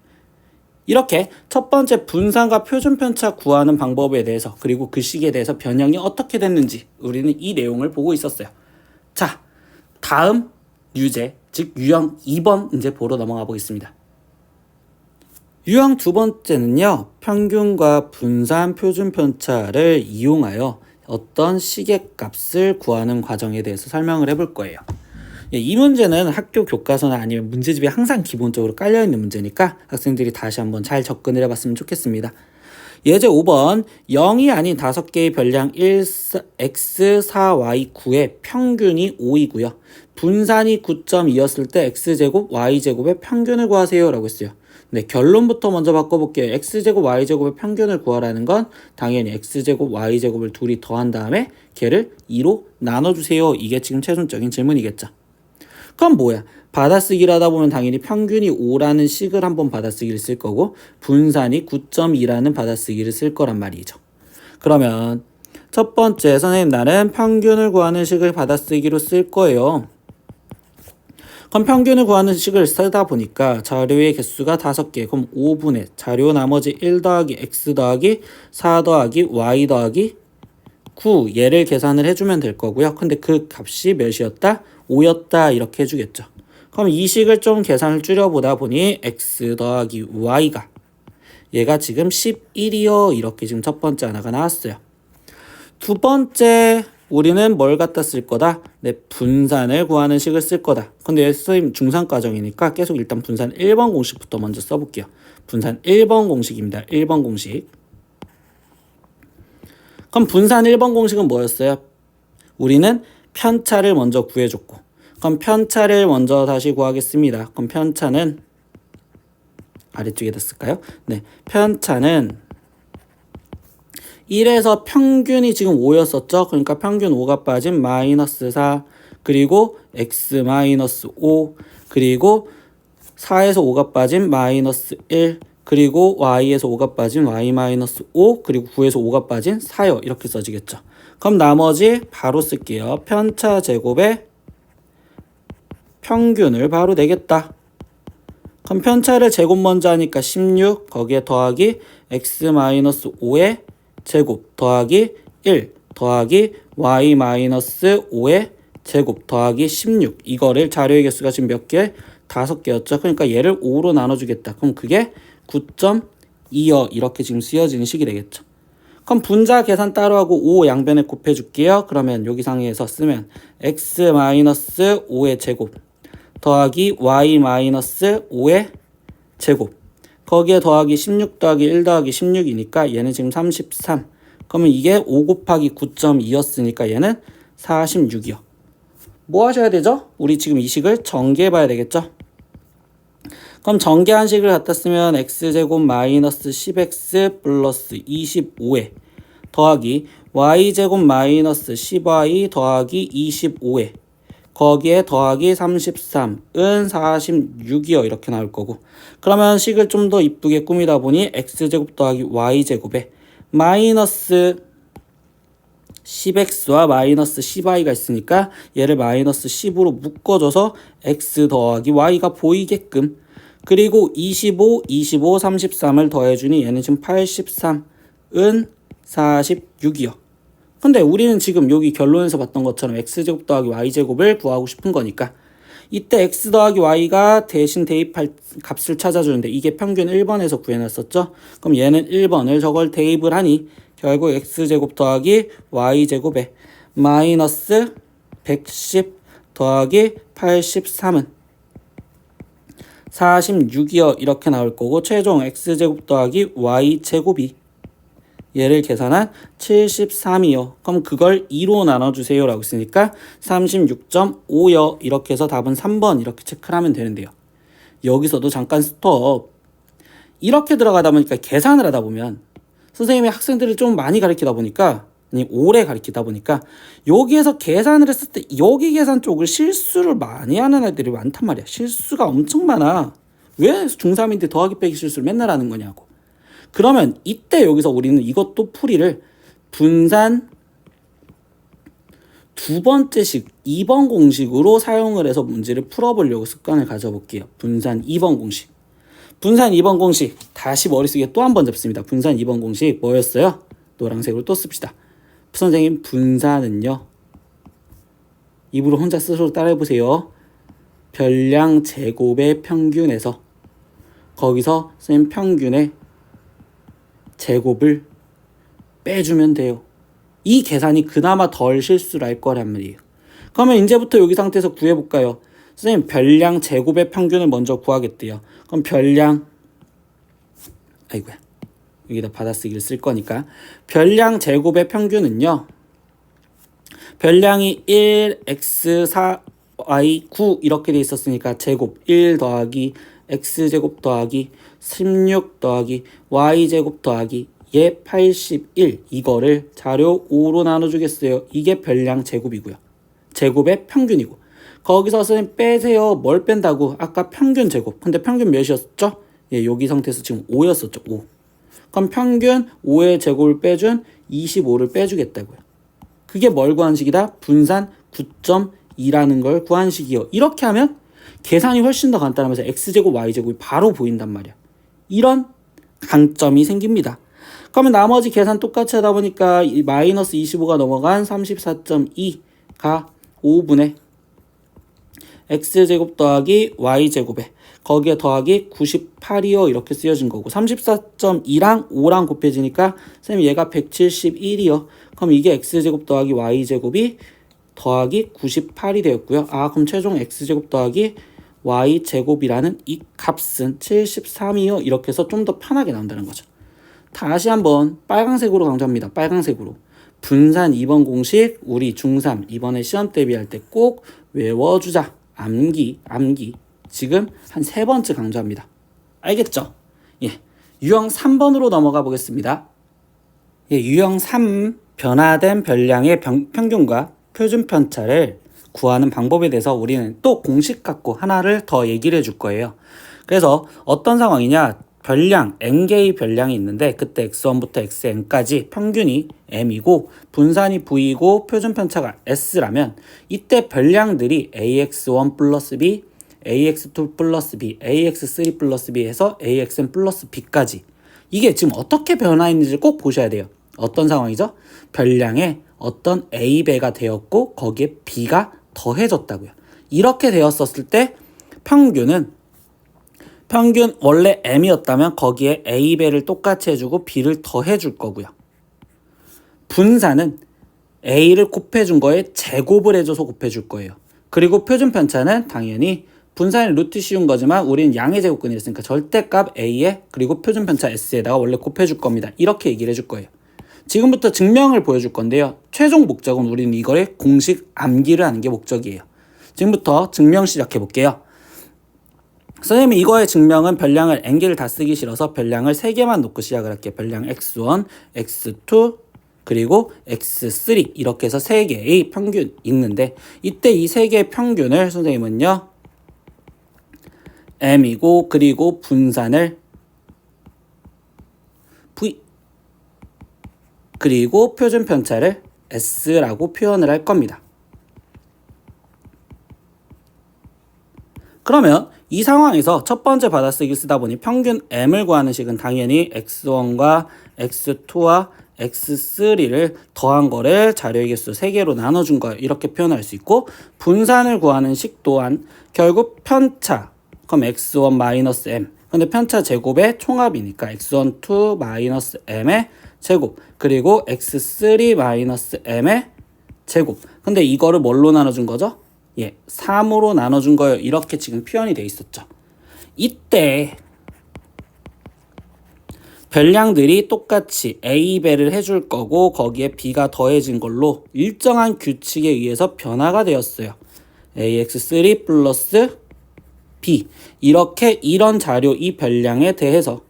이렇게 첫 번째 분산과 표준 편차 구하는 방법에 대해서 그리고 그 식에 대해서 변형이 어떻게 됐는지 우리는 이 내용을 보고 있었어요. 자, 다음 유제, 즉 유형 2번 이제 보러 넘어가 보겠습니다. 유형 두 번째는요, 평균과 분산 표준 편차를 이용하여 어떤 식의 값을 구하는 과정에 대해서 설명을 해볼 거예요. 이 문제는 학교 교과서나 아니면 문제집에 항상 기본적으로 깔려있는 문제니까 학생들이 다시 한번 잘 접근을 해봤으면 좋겠습니다. 예제 5번 0이 아닌 5개의 별량 x, 4, y, 9의 평균이 5이고요. 분산이 9.2였을 때 x제곱, y제곱의 평균을 구하세요 라고 했어요. 네, 결론부터 먼저 바꿔볼게요. x제곱, y제곱의 평균을 구하라는 건 당연히 x제곱, y제곱을 둘이 더한 다음에 걔를 2로 나눠주세요. 이게 지금 최종적인 질문이겠죠. 그럼 뭐야? 받아쓰기를 하다 보면 당연히 평균이 5라는 식을 한번 받아쓰기를 쓸 거고 분산이 9.2라는 받아쓰기를 쓸 거란 말이죠. 그러면 첫 번째, 선생님 나는 평균을 구하는 식을 받아쓰기로 쓸 거예요. 그럼 평균을 구하는 식을 쓰다 보니까 자료의 개수가 5개. 그럼 5분의 자료 나머지 1 더하기 x 더하기 4 더하기 y 더하기 9 얘를 계산을 해주면 될 거고요. 근데 그 값이 몇이었다? 5였다 이렇게 해주겠죠. 그럼 이 식을 좀 계산을 줄여보다 보니 x 더하기 y가 얘가 지금 11이요. 이렇게 지금 첫 번째 하나가 나왔어요. 두 번째 우리는 뭘 갖다 쓸 거다? 네, 분산을 구하는 식을 쓸 거다. 근데 선생님 중산과정이니까 계속 일단 분산 1번 공식부터 먼저 써볼게요. 분산 1번 공식입니다. 1번 공식. 그럼 분산 1번 공식은 뭐였어요? 우리는 편차를 먼저 구해줬고 그럼 편차를 먼저 다시 구하겠습니다. 그럼 편차는 아래쪽에다 쓸까요? 네, 편차는 1에서 평균이 지금 5였었죠. 그러니까 평균 5가 빠진 마이너스 4 그리고 x 마이너스 5 그리고 4에서 5가 빠진 마이너스 1 그리고 y에서 5가 빠진 y 마이너스 5 그리고 9에서 5가 빠진 4요. 이렇게 써지겠죠. 그럼 나머지 바로 쓸게요. 편차 제곱의 평균을 바로 내겠다. 그럼 편차를 제곱 먼저 하니까 16 거기에 더하기 x 마이너스 5의 제곱 더하기 1 더하기 y 마이너스 5의 제곱 더하기 16 이거를 자료의 개수가 지금 몇 개? 5개였죠. 그러니까 얘를 5로 나눠주겠다. 그럼 그게 9.2여 이렇게 지금 쓰여지는 식이 되겠죠. 그럼 분자 계산 따로 하고 5 양변에 곱해줄게요. 그러면 여기 상에서 쓰면 x 마이너스 5의 제곱 더하기 y 마이너스 5의 제곱 거기에 더하기 16 더하기 1 더하기 16이니까 얘는 지금 33. 그러면 이게 5 곱하기 9.2였으니까 얘는 46이요. 뭐 하셔야 되죠? 우리 지금 이 식을 전개해 봐야 되겠죠? 그럼 전개한 식을 갖다 쓰면 x제곱 마이너스 10x 플러스 25에 더하기 y제곱 마이너스 10y 더하기 25에 거기에 더하기 33은 46이요. 이렇게 나올 거고 그러면 식을 좀 더 이쁘게 꾸미다 보니 x제곱 더하기 y제곱에 마이너스 10x와 마이너스 10y가 있으니까 얘를 마이너스 10으로 묶어줘서 x 더하기 y가 보이게끔 그리고 25, 25, 33을 더해주니 얘는 지금 83은 46이요. 근데 우리는 지금 여기 결론에서 봤던 것처럼 x제곱 더하기 y제곱을 구하고 싶은 거니까 이때 x 더하기 y가 대신 대입할 값을 찾아주는데 이게 평균 1번에서 구해놨었죠. 그럼 얘는 1번을 저걸 대입을 하니 결국 x제곱 더하기 y제곱에 마이너스 110 더하기 83은 46이요. 이렇게 나올 거고 최종 x제곱 더하기 y제곱이 얘를 계산한 73이요. 그럼 그걸 2로 나눠주세요 라고 했으니까 36.5요. 이렇게 해서 답은 3번 이렇게 체크를 하면 되는데요. 여기서도 잠깐 스톱. 이렇게 들어가다 보니까 계산을 하다 보면 선생님이 학생들을 좀 많이 가르치다 보니까 아니 오래 가르치다 보니까 여기에서 계산을 했을 때 여기 계산 쪽을 실수를 많이 하는 애들이 많단 말이야. 실수가 엄청 많아. 왜 중3인데 더하기 빼기 실수를 맨날 하는 거냐고. 그러면 이때 여기서 우리는 이것도 풀이를 분산 두 번째식 2번 공식으로 사용을 해서 문제를 풀어보려고 습관을 가져볼게요. 분산 2번 공식. 분산 2번 공식 다시 머릿속에 또 한 번 잡습니다. 분산 2번 공식 뭐였어요? 노란색으로 또 씁시다. 선생님 분산은요. 입으로 혼자 스스로 따라해보세요. 별량 제곱의 평균에서 거기서 선생님 평균의 제곱을 빼주면 돼요. 이 계산이 그나마 덜 실수를 할 거란 말이에요. 그러면 이제부터 여기 상태에서 구해볼까요? 선생님 별량 제곱의 평균을 먼저 구하겠대요. 그럼 별량 아이고야 여기다 받아쓰기를 쓸 거니까 별량 제곱의 평균은요. 별량이 1, x, 4, y, 9 이렇게 돼 있었으니까 제곱 1 더하기 x제곱 더하기 16 더하기 y제곱 더하기 얘 81 이거를 자료 5로 나눠주겠어요. 이게 별량 제곱이고요. 제곱의 평균이고 거기서 선생님 빼세요. 뭘 뺀다고? 아까 평균 제곱. 근데 평균 몇이었죠? 예, 여기 상태에서 지금 5였었죠. 5. 그럼 평균 5의 제곱을 빼준 25를 빼주겠다고요. 그게 뭘 구한 식이다? 분산 9.2라는 걸 구한 식이요. 이렇게 하면 계산이 훨씬 더 간단하면서 x제곱 y제곱이 바로 보인단 말이야. 이런 강점이 생깁니다. 그러면 나머지 계산 똑같이 하다 보니까 이 마이너스 25가 넘어간 34.2가 5분의 x제곱 더하기 y제곱에 거기에 더하기 98이요. 이렇게 쓰여진 거고 34.2랑 5랑 곱해지니까 선생님 얘가 171이요. 그럼 이게 x제곱 더하기 y제곱이 더하기 98이 되었고요. 아 그럼 최종 x제곱 더하기 y제곱이라는 이 값은 73이요. 이렇게 해서 좀 더 편하게 나온다는 거죠. 다시 한번 빨강색으로 강조합니다. 빨강색으로. 분산 2번 공식 우리 중3 이번에 시험 대비할 때 꼭 외워주자. 암기. 지금 한 3번째 강조합니다. 알겠죠? 예. 유형 3번으로 넘어가 보겠습니다. 예, 유형 3 변화된 별량의 평균과 표준 편차를 구하는 방법에 대해서 우리는 또 공식 갖고 하나를 더 얘기를 해줄 거예요. 그래서 어떤 상황이냐? 별량, n개의 별량이 있는데 그때 x1부터 xn까지 평균이 m이고 분산이 v이고 표준 편차가 s라면 이때 별량들이 ax1 플러스 b, ax2 플러스 b, ax3 플러스 b 해서 axn 플러스 b까지 이게 지금 어떻게 변화했는지 꼭 보셔야 돼요. 어떤 상황이죠? 별량에 어떤 a배가 되었고 거기에 b가 더해졌다고요. 이렇게 되었었을 때 평균 원래 m이었다면 거기에 a배를 똑같이 해주고 b를 더해줄 거고요. 분산은 a를 곱해준 거에 제곱을 해줘서 곱해줄 거예요. 그리고 표준 편차는 당연히 분산이 루트 씌운 거지만 우리는 양의 제곱근이었으니까 절대값 a에 그리고 표준 편차 s에다가 원래 곱해줄 겁니다. 이렇게 얘기를 해줄 거예요. 지금부터 증명을 보여줄 건데요. 최종 목적은 우리는 이거를 공식 암기를 하는 게 목적이에요. 지금부터 증명 시작해 볼게요. 선생님이 이거의 증명은 별량을 n개를 다 쓰기 싫어서 별량을 3개만 놓고 시작을 할게요. 별량 x1, x2, 그리고 x3 이렇게 해서 3개의 평균 있는데 이때 이 3개의 평균을 선생님은요. m이고 그리고 분산을 v 그리고 표준 편차를 s라고 표현을 할 겁니다. 그러면 이 상황에서 첫 번째 받아쓰기 쓰다 보니 평균 m을 구하는 식은 당연히 x1과 x2와 x3를 더한 거를 자료의 개수 3개로 나눠준 거예요. 이렇게 표현할 수 있고, 분산을 구하는 식 또한 결국 편차, 그럼 x1 마이너스 m, 근데 편차 제곱의 총합이니까 x1 2 마이너스 m의 제곱, 그리고 x3 마이너스 m의 제곱. 근데 이거를 뭘로 나눠준 거죠? 예, 3으로 나눠준 거예요. 이렇게 지금 표현이 돼 있었죠. 이때 별량들이 똑같이 A배를 해줄 거고 거기에 B가 더해진 걸로 일정한 규칙에 의해서 변화가 되었어요. AX3 플러스 B. 이렇게 이런 자료 이 별량에 대해서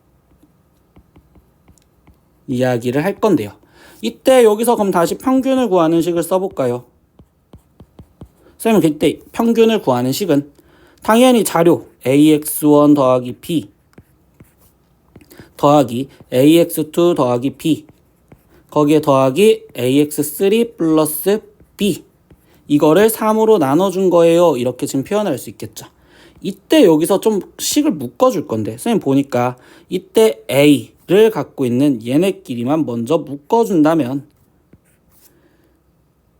이야기를 할 건데요. 이때 여기서 그럼 다시 평균을 구하는 식을 써볼까요? 선생님, 그때 평균을 구하는 식은 당연히 자료 AX1 더하기 B 더하기 AX2 더하기 B 거기에 더하기 AX3 플러스 B 이거를 3으로 나눠준 거예요. 이렇게 지금 표현할 수 있겠죠. 이때 여기서 좀 식을 묶어줄 건데 선생님 보니까 이때 A를 갖고 있는 얘네끼리만 먼저 묶어준다면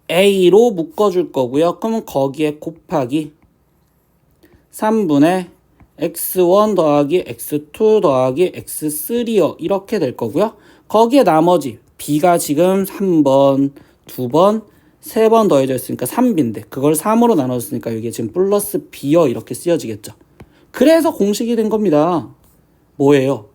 A로 묶어줄 거고요. 그러면 거기에 곱하기 3분의 x1 더하기 x2 더하기 x3요. 이렇게 될 거고요. 거기에 나머지 b가 지금 3번, 2번, 3번 더해져 있으니까 3b인데 그걸 3으로 나눠줬으니까 이게 지금 플러스 b요. 이렇게 쓰여지겠죠. 그래서 공식이 된 겁니다. 뭐예요?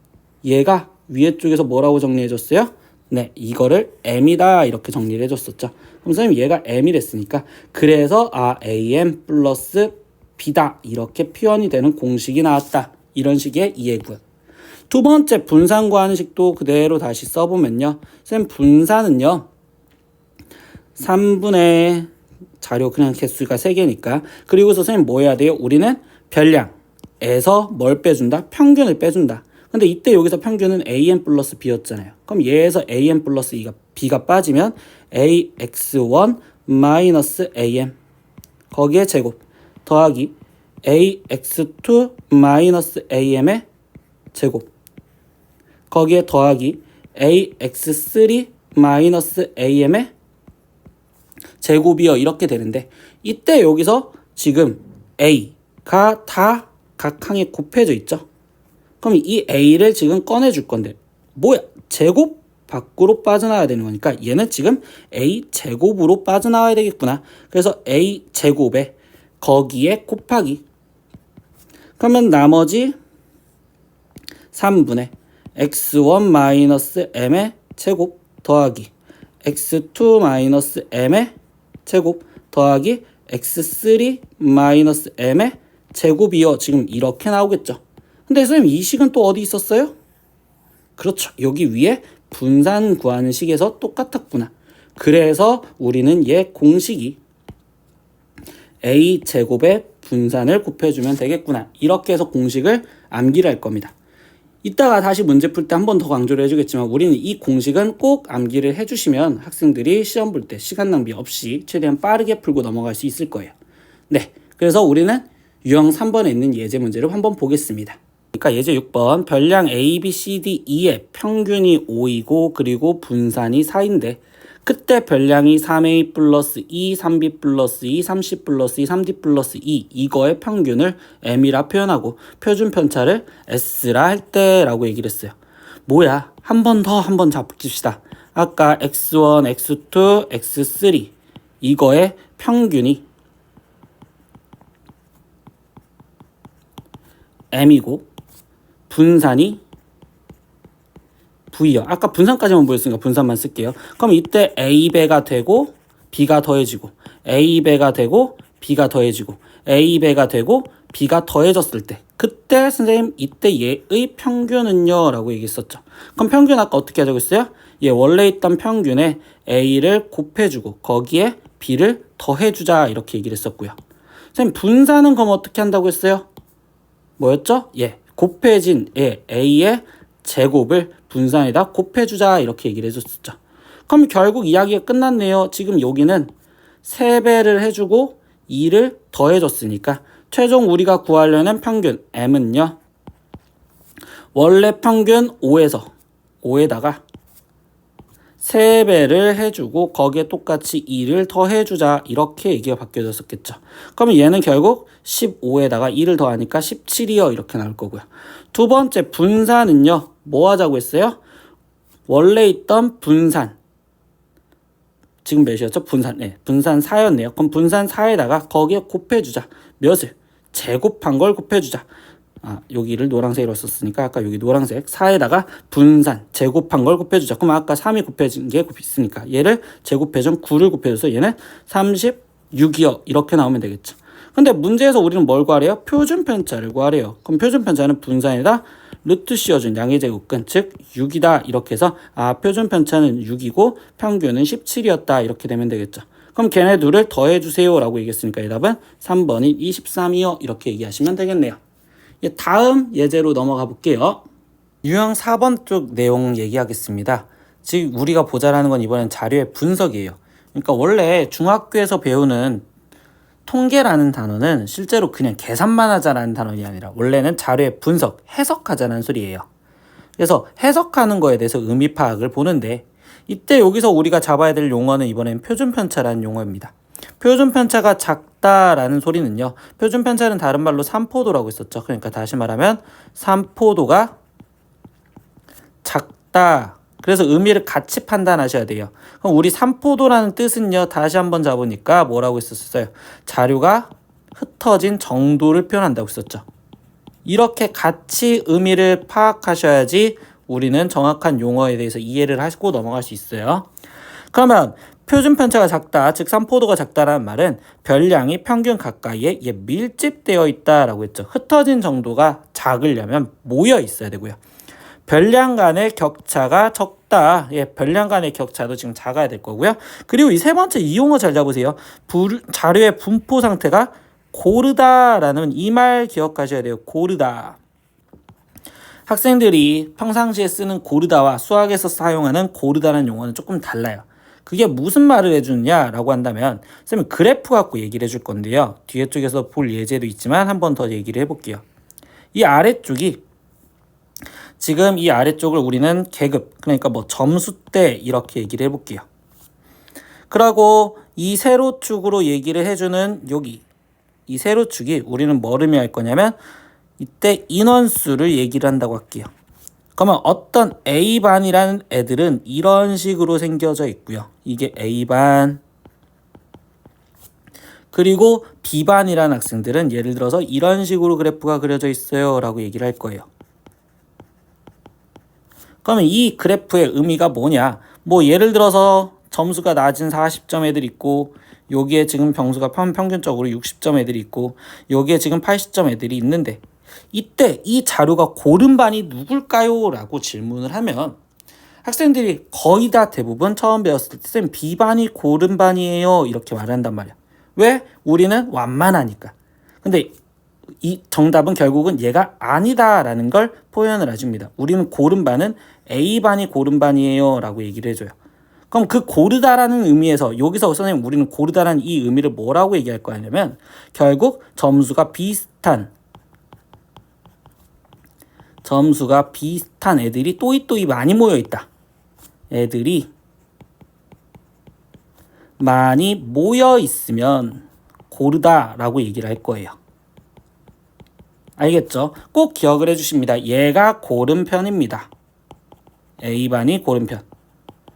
얘가 위에 쪽에서 뭐라고 정리해줬어요? 네, 이거를 m이다 이렇게 정리를 해줬었죠. 그럼 선생님 얘가 m이랬으니까 그래서 am 플러스 b다 이렇게 표현이 되는 공식이 나왔다. 이런 식의 이해구요. 두 번째 분산 구하는 식도 그대로 다시 써보면요. 선생님 분산은요. 3분의 자료 그냥 개수가 3개니까 그리고서 선생님 뭐 해야 돼요? 우리는 별량에서 뭘 빼준다? 평균을 빼준다. 근데 이때 여기서 평균은 am 플러스 b였잖아요. 그럼 얘에서 am 플러스 b가 빠지면 ax1 마이너스 am 거기에 제곱 더하기 ax2 마이너스 am의 제곱 거기에 더하기 ax3 마이너스 am의 제곱이요. 이렇게 되는데 이때 여기서 지금 a가 다 각 항에 곱해져 있죠. 그럼 이 a를 지금 꺼내줄 건데 뭐야? 제곱 밖으로 빠져나와야 되는 거니까 얘는 지금 a 제곱으로 빠져나와야 되겠구나. 그래서 a 제곱에 거기에 곱하기 그러면 나머지 3분의 x1 마이너스 m의 제곱 더하기 x2 마이너스 m의 제곱 더하기 x3 마이너스 m의 제곱이요. 지금 이렇게 나오겠죠. 근데 선생님 이 식은 또 어디 있었어요? 그렇죠. 여기 위에 분산 구하는 식에서 똑같았구나. 그래서 우리는 얘 공식이 a 제곱의 분산을 곱해주면 되겠구나. 이렇게 해서 공식을 암기를 할 겁니다. 이따가 다시 문제 풀 때 한 번 더 강조를 해주겠지만 우리는 이 공식은 꼭 암기를 해주시면 학생들이 시험 볼 때 시간 낭비 없이 최대한 빠르게 풀고 넘어갈 수 있을 거예요. 네, 그래서 우리는 유형 3번에 있는 예제 문제를 한번 보겠습니다. 그러니까 예제 6번 별량 A, B, C, D, E의 평균이 5이고 그리고 분산이 4인데 그때 별량이 3A 플러스 2, 3B 플러스 2, 3C 플러스 2, 3D 플러스 2 이거의 평균을 M이라 표현하고 표준 편차를 S라 할 때라고 얘기를 했어요. 뭐야? 한 번 잡읍시다. 아까 X1, X2, X3 이거의 평균이 M이고 분산이 V요. 아까 분산까지만 보였으니까 분산만 쓸게요. 그럼 이때 A배가 되고 B가 더해지고 A배가 되고 B가 더해지고 A배가 되고 B가 더해졌을 때 그때 선생님 이때 얘의 평균은요 라고 얘기했었죠. 그럼 평균 아까 어떻게 하자고 했어요? 얘 원래 있던 평균에 A를 곱해주고 거기에 B를 더해주자 이렇게 얘기를 했었고요. 선생님 분산은 그럼 어떻게 한다고 했어요? 뭐였죠? 예, 곱해진 A의 제곱을 분산에다 곱해주자 이렇게 얘기를 해줬었죠. 그럼 결국 이야기가 끝났네요. 지금 여기는 3배를 해주고 2를 더해줬으니까 최종 우리가 구하려는 평균 m은요. 원래 평균 5에다가 3배를 해주고 거기에 똑같이 2를 더해주자 이렇게 얘기가 바뀌어졌었겠죠. 그러면 얘는 결국 15에다가 2를 더하니까 17이요 이렇게 나올 거고요. 두 번째 분산은요. 뭐 하자고 했어요? 원래 있던 분산 지금 몇이었죠? 분산. 네, 분산 4였네요. 그럼 분산 4에다가 거기에 곱해주자. 몇을? 제곱한 걸 곱해주자. 여기를 노란색으로 썼으니까 아까 여기 노란색 4에다가 분산 제곱한 걸 곱해주자. 그럼 아까 3이 곱해진 게 있으니까 얘를 제곱해준 9를 곱해줘서 얘는 36이요. 이렇게 나오면 되겠죠. 근데 문제에서 우리는 뭘 구하래요? 표준 편차를 구하래요. 그럼 표준 편차는 분산에다 루트 씌워준 양의 제곱근 즉 6이다 이렇게 해서 표준 편차는 6이고 평균은 17이었다 이렇게 되면 되겠죠. 그럼 걔네 둘을 더해주세요 라고 얘기했으니까 이 답은 3번인 23이요 이렇게 얘기하시면 되겠네요. 다음 예제로 넘어가 볼게요. 유형 4번 쪽 내용 얘기하겠습니다. 즉 우리가 보자라는 건 이번엔 자료의 분석이에요. 그러니까 원래 중학교에서 배우는 통계라는 단어는 실제로 그냥 계산만 하자라는 단어가 아니라 원래는 자료의 분석, 해석하자는 소리예요. 그래서 해석하는 거에 대해서 의미 파악을 보는데 이때 여기서 우리가 잡아야 될 용어는 이번엔 표준 편차라는 용어입니다. 표준 편차가 작다라는 소리는요. 표준 편차는 다른 말로 산포도라고 했었죠. 그러니까 다시 말하면 산포도가 작다. 그래서 의미를 같이 판단하셔야 돼요. 그럼 우리 산포도라는 뜻은요. 다시 한번 잡으니까 뭐라고 했었어요? 자료가 흩어진 정도를 표현한다고 했었죠. 이렇게 같이 의미를 파악하셔야지 우리는 정확한 용어에 대해서 이해를 하시고 넘어갈 수 있어요. 그러면 표준 편차가 작다, 즉 산포도가 작다라는 말은 별량이 평균 가까이에 밀집되어 있다라고 했죠. 흩어진 정도가 작으려면 모여 있어야 되고요. 별량 간의 격차가 적다. 별량 간의 격차도 지금 작아야 될 거고요. 그리고 이 세 번째 이 용어 잘 잡으세요. 자료의 분포 상태가 고르다라는 이 말 기억하셔야 돼요. 고르다. 학생들이 평상시에 쓰는 고르다와 수학에서 사용하는 고르다라는 용어는 조금 달라요. 그게 무슨 말을 해주느냐라고 한다면 쌤은 그래프 갖고 얘기를 해줄 건데요. 뒤에 쪽에서 볼 예제도 있지만 한 번 더 얘기를 해볼게요. 이 아래쪽이 지금 이 아래쪽을 우리는 계급, 그러니까 뭐 점수대 이렇게 얘기를 해볼게요. 그리고 이 세로축으로 얘기를 해주는 여기 이 세로축이 우리는 뭘 의미할 거냐면 이때 인원수를 얘기를 한다고 할게요. 그러면 어떤 A반이라는 애들은 이런 식으로 생겨져 있고요. 이게 A반. 그리고 B반이라는 학생들은 예를 들어서 이런 식으로 그래프가 그려져 있어요 라고 얘기를 할 거예요. 그러면 이 그래프의 의미가 뭐냐? 뭐 예를 들어서 점수가 낮은 40점 애들 있고 여기에 지금 병수가 평균적으로 60점 애들이 있고 여기에 지금 80점 애들이 있는데 이때 이 자료가 고른 반이 누굴까요? 라고 질문을 하면 학생들이 거의 다 대부분 처음 배웠을 때 쌤 B반이 고른 반이에요 이렇게 말한단 말이야. 왜? 우리는 완만하니까. 근데 이 정답은 결국은 얘가 아니다라는 걸 표현을 해줍니다. 우리는 고른 반은 A반이 고른 반이에요 라고 얘기를 해줘요. 그럼 그 고르다라는 의미에서 여기서 선생님 우리는 고르다라는 이 의미를 뭐라고 얘기할 거냐면 결국 점수가 비슷한 애들이 또이 많이 모여 있다. 애들이 많이 모여 있으면 고르다라고 얘기를 할 거예요. 알겠죠? 꼭 기억을 해주십니다. 얘가 고른 편입니다. A반이 고른 편.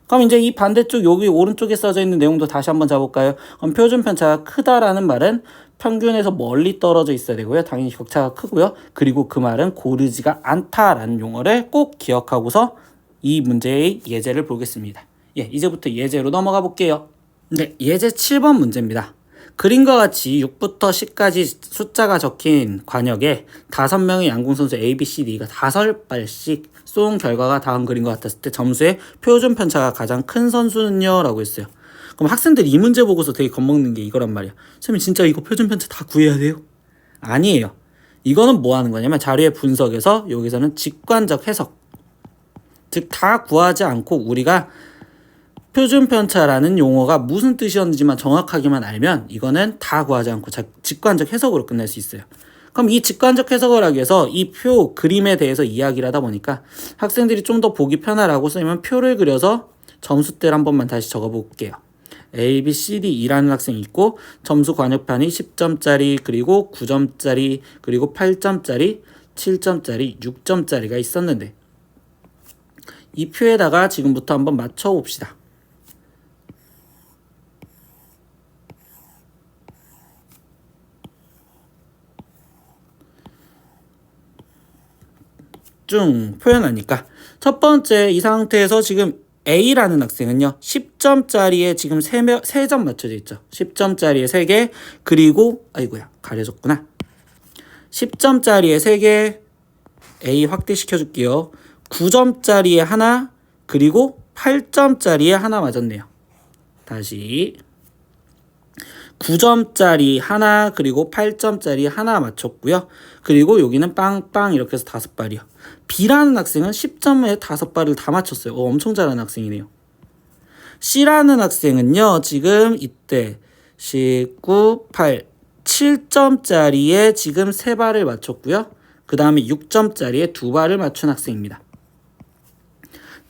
그럼 이제 이 반대쪽 여기 오른쪽에 써져 있는 내용도 다시 한번 잡아볼까요? 그럼 표준 편차가 크다라는 말은 평균에서 멀리 떨어져 있어야 되고요. 당연히 격차가 크고요. 그리고 그 말은 고르지가 않다라는 용어를 꼭 기억하고서 이 문제의 예제를 보겠습니다. 이제부터 예제로 넘어가 볼게요. 네, 예제 7번 문제입니다. 그림과 같이 6부터 10까지 숫자가 적힌 관역에 5명의 양궁선수 A, B, C, D가 5발씩 쏜 결과가 다음 그림과 같았을 때 점수의 표준 편차가 가장 큰 선수는요? 라고 했어요. 그럼 학생들이 이 문제 보고서 되게 겁먹는 게 이거란 말이야. 선생님 진짜 이거 표준 편차 다 구해야 돼요? 아니에요. 이거는 뭐 하는 거냐면 자료의 분석에서 여기서는 직관적 해석. 즉 다 구하지 않고 우리가 표준 편차라는 용어가 무슨 뜻이었는지만 정확하게만 알면 이거는 다 구하지 않고 직관적 해석으로 끝낼 수 있어요. 그럼 이 직관적 해석을 하기 위해서 이 표 그림에 대해서 이야기를 하다 보니까 학생들이 좀 더 보기 편하라고 쓰면 표를 그려서 점수대를 한 번만 다시 적어 볼게요. A, B, C, D라는 학생이 있고 점수 관역판이 10점짜리 그리고 9점짜리 그리고 8점짜리 7점짜리 6점짜리가 있었는데 이 표에다가 지금부터 한번 맞춰 봅시다. 쭉 표현하니까 첫 번째 이 상태에서 지금 A라는 학생은요 10점짜리에 지금 3점 맞춰져 있죠. 10점짜리에 3개 그리고 아이고야 가려졌구나. 10점짜리에 3개 A 확대시켜 줄게요. 9점짜리에 하나 그리고 8점짜리에 하나 맞았네요. 다시 9점짜리 하나 그리고 8점짜리 하나 맞췄고요. 그리고 여기는 빵빵 이렇게 해서 5발이요. B라는 학생은 10점에 5발을 다 맞췄어요. 엄청 잘하는 학생이네요. C라는 학생은요. 지금 이때 19, 8, 7점짜리에 지금 3발을 맞췄고요. 그 다음에 6점짜리에 2발을 맞춘 학생입니다.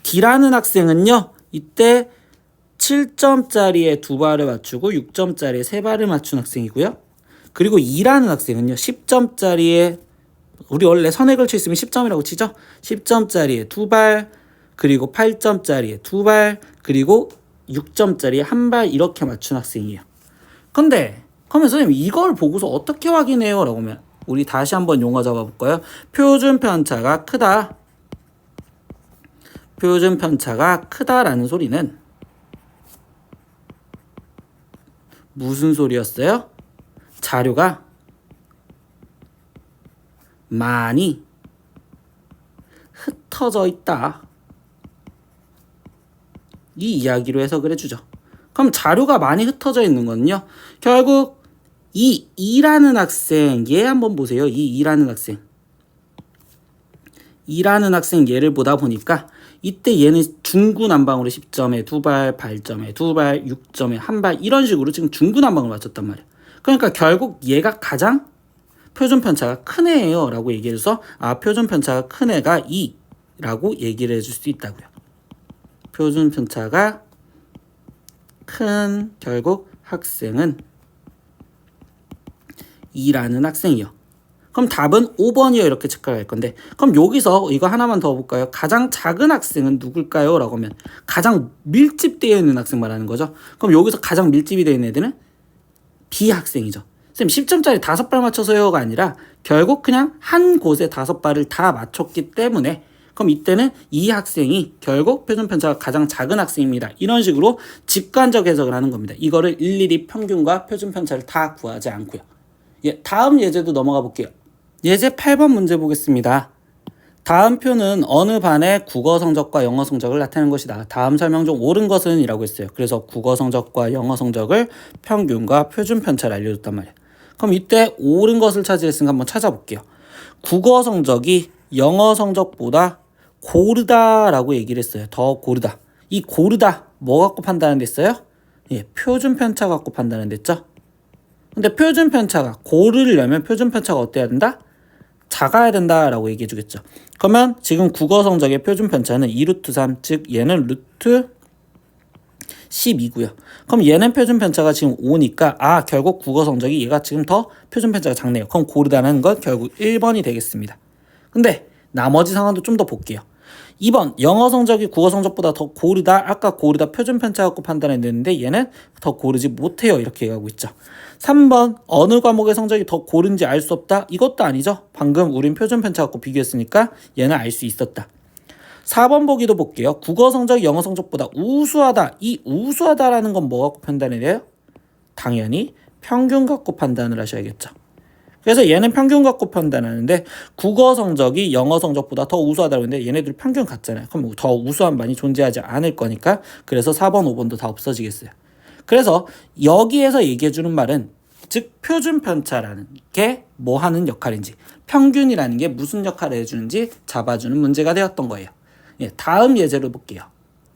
D라는 학생은요. 이때 7점짜리에 2발을 맞추고 6점짜리에 3발을 맞춘 학생이고요. 그리고 E라는 학생은요. 10점짜리에 우리 원래 선에 걸쳐 있으면 10점이라고 치죠. 10점짜리에 2발 그리고 8점짜리에 2발 그리고 6점짜리에 1발 이렇게 맞춘 학생이에요. 근데 그러면 선생님 이걸 보고서 어떻게 확인해요? 라고 하면 우리 다시 한번 용어 잡아볼까요? 표준 편차가 크다. 표준 편차가 크다라는 소리는 무슨 소리였어요? 자료가 많이 흩어져 있다. 이 이야기로 해석을 해주죠. 그럼 자료가 많이 흩어져 있는 거는요. 결국 이 E라는 학생 얘 한번 보세요. 이 E라는 학생. E라는 학생 얘를 보다 보니까 이때 얘는 중구난방으로 10점에 2발, 8점에 2발, 6점에 1발 이런 식으로 지금 중구난방을 맞췄단 말이에요. 그러니까 결국 얘가 가장 표준 편차가 큰 애예요 라고 얘기해서 표준 편차가 큰 애가 2라고 얘기를 해줄 수 있다고요. 표준 편차가 큰 결국 학생은 2라는 학생이요. 그럼 답은 5번이요 이렇게 체크할 건데 그럼 여기서 이거 하나만 더 볼까요? 가장 작은 학생은 누굴까요? 라고 하면 가장 밀집되어 있는 학생 말하는 거죠. 그럼 여기서 가장 밀집이 되어 있는 애들은 B 학생이죠. 선생님 10점짜리 5발 맞춰서요가 아니라 결국 그냥 한 곳에 5발을 다 맞췄기 때문에 그럼 이때는 이 학생이 결국 표준 편차가 가장 작은 학생입니다. 이런 식으로 직관적 해석을 하는 겁니다. 이거를 일일이 평균과 표준 편차를 다 구하지 않고요. 다음 예제도 넘어가 볼게요. 예제 8번 문제 보겠습니다. 다음 표는 어느 반의 국어 성적과 영어 성적을 나타내는 것이다. 다음 설명 중 옳은 것은 이라고 했어요. 그래서 국어 성적과 영어 성적을 평균과 표준 편차를 알려줬단 말이에요. 그럼 이때 옳은 것을 찾으랬으니까 한번 찾아볼게요. 국어 성적이 영어 성적보다 고르다라고 얘기를 했어요. 더 고르다. 이 고르다 뭐 갖고 판단했어요? 표준 편차 갖고 판단했죠. 근데 표준 편차가 고르려면 표준 편차가 어때야 된다? 작아야 된다라고 얘기해 주겠죠. 그러면 지금 국어 성적의 표준 편차는 2루트 3, 즉 얘는 루트 12고요. 그럼 얘는 표준 편차가 지금 5니까 결국 국어 성적이 얘가 지금 더 표준 편차가 작네요. 그럼 고르다는 건 결국 1번이 되겠습니다. 근데 나머지 상황도 좀 더 볼게요. 2번 영어 성적이 국어 성적보다 더 고르다. 아까 고르다 표준 편차 갖고 판단했는데 얘는 더 고르지 못해요. 이렇게 얘기하고 있죠. 3번 어느 과목의 성적이 더 고른지 알 수 없다. 이것도 아니죠. 방금 우린 표준 편차 갖고 비교했으니까 얘는 알 수 있었다. 4번 보기도 볼게요. 국어 성적이 영어 성적보다 우수하다. 이 우수하다라는 건 뭐 갖고 판단을 해요? 당연히 평균 갖고 판단을 하셔야겠죠. 그래서 얘는 평균 갖고 판단하는데 국어 성적이 영어 성적보다 더 우수하다고 했는데 얘네들 평균 같잖아요. 그럼 더 우수한 반이 존재하지 않을 거니까 그래서 4번, 5번도 다 없어지겠어요. 그래서 여기에서 얘기해주는 말은 즉 표준 편차라는 게 뭐 하는 역할인지 평균이라는 게 무슨 역할을 해주는지 잡아주는 문제가 되었던 거예요. 다음 예제로 볼게요.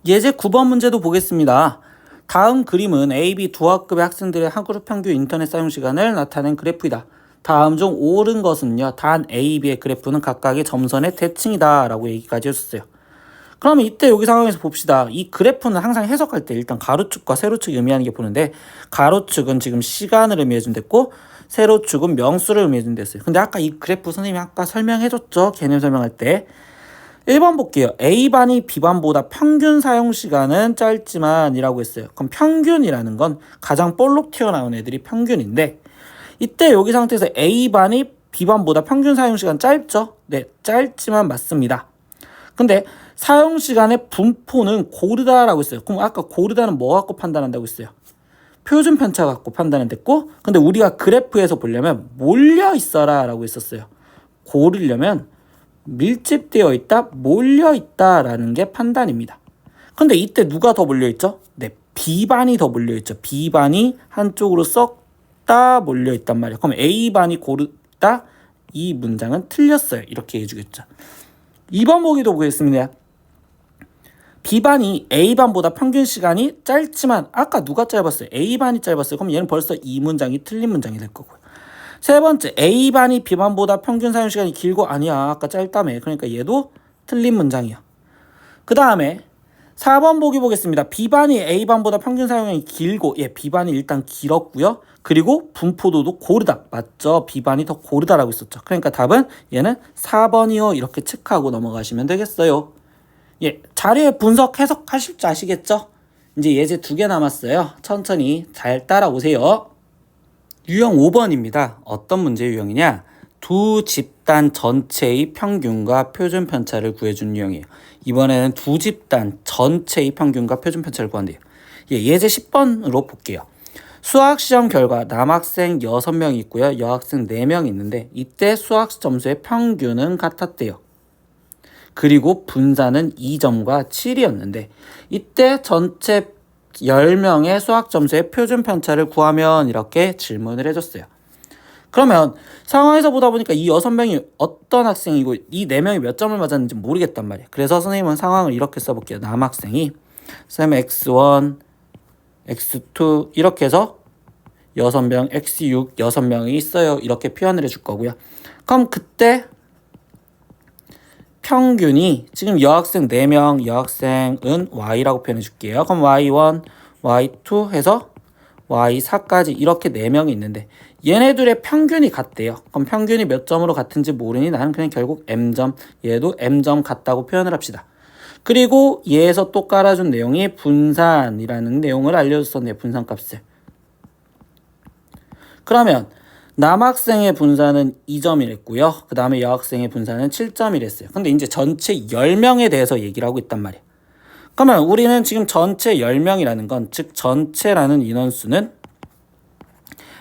예제 9번 문제도 보겠습니다. 다음 그림은 A, B 두 학급의 학생들의 하루 평균 인터넷 사용 시간을 나타낸 그래프이다. 다음 중 옳은 것은요. 단 A, B의 그래프는 각각의 점선의 대칭이다 라고 얘기까지 해줬어요. 그러면 이때 여기 상황에서 봅시다. 이 그래프는 항상 해석할 때 일단 가로축과 세로축이 의미하는 게 보는데, 가로축은 지금 시간을 의미해준댔고 세로축은 명수를 의미해준댔어요. 근데 아까 이 그래프 선생님이 아까 설명해줬죠. 개념 설명할 때. 1번 볼게요. A반이 B반보다 평균 사용시간은 짧지만 이라고 했어요. 그럼 평균이라는 건 가장 볼록 튀어나온 애들이 평균인데, 이때 여기 상태에서 A반이 B반보다 평균 사용시간 짧죠? 네, 짧지만 맞습니다. 근데 사용시간의 분포는 고르다라고 했어요. 그럼 아까 고르다는 뭐 갖고 판단한다고 했어요? 표준 편차 갖고 판단했고, 근데 우리가 그래프에서 보려면 몰려 있어라 라고 했었어요. 고르려면 밀집되어 있다, 몰려 있다라는 게 판단입니다. 근데 이때 누가 더 몰려 있죠? 네, B반이 더 몰려 있죠. B반이 한쪽으로 썩 다 몰려 있단 말이에요. 그럼 A반이 고르다, 이 문장은 틀렸어요. 이렇게 해주겠죠. 2번 보기도 보겠습니다. B반이 A반보다 평균 시간이 짧지만 아까 누가 짧았어요? A반이 짧았어요. 그럼 얘는 벌써 이 문장이 틀린 문장이 될 거고요. 세 번째, A반이 B반보다 평균 사용 시간이 길고, 아니야, 아까 짧다며. 그러니까 얘도 틀린 문장이야. 그 다음에 4번 보기 보겠습니다. B반이 A반보다 평균 사용이 길고, B반이 일단 길었고요. 그리고 분포도도 고르다. 맞죠? B반이 더 고르다라고 했었죠. 그러니까 답은 얘는 4번이요. 이렇게 체크하고 넘어가시면 되겠어요. 자료의 분석 해석하실 줄 아시겠죠? 이제 예제 2개 남았어요. 천천히 잘 따라오세요. 유형 5번입니다. 어떤 문제 유형이냐? 두 집단 전체의 평균과 표준 편차를 구해준 유형이에요. 이번에는 두 집단 전체의 평균과 표준 편차를 구한대요. 예제 10번으로 볼게요. 수학시험 결과 남학생 6명이 있고요. 여학생 4명이 있는데 이때 수학 점수의 평균은 같았대요. 그리고 분산은 2점과 7이었는데 이때 전체 10명의 수학 점수의 표준 편차를 구하면 이렇게 질문을 해줬어요. 그러면 상황에서 보다 보니까 이 6명이 어떤 학생이고 이 4명이 몇 점을 맞았는지 모르겠단 말이에요. 그래서 선생님은 상황을 이렇게 써볼게요. 남학생이 쌤 x1, x2 이렇게 해서 6명, x6 6명이 있어요. 이렇게 표현을 해줄 거고요. 그럼 그때 평균이 지금 여학생 4명, 여학생은 y라고 표현해 줄게요. 그럼 y1, y2 해서 y4까지 이렇게 4명이 있는데 얘네들의 평균이 같대요. 그럼 평균이 몇 점으로 같은지 모르니 나는 그냥 결국 m점, 얘도 m점 같다고 표현을 합시다. 그리고 얘에서 또 깔아준 내용이 분산이라는 내용을 알려줬었네요. 분산값을. 그러면 남학생의 분산은 2점이랬고요. 그 다음에 여학생의 분산은 7점이랬어요. 근데 이제 전체 10명에 대해서 얘기를 하고 있단 말이에요. 그러면 우리는 지금 전체 10명이라는 건, 즉 전체라는 인원수는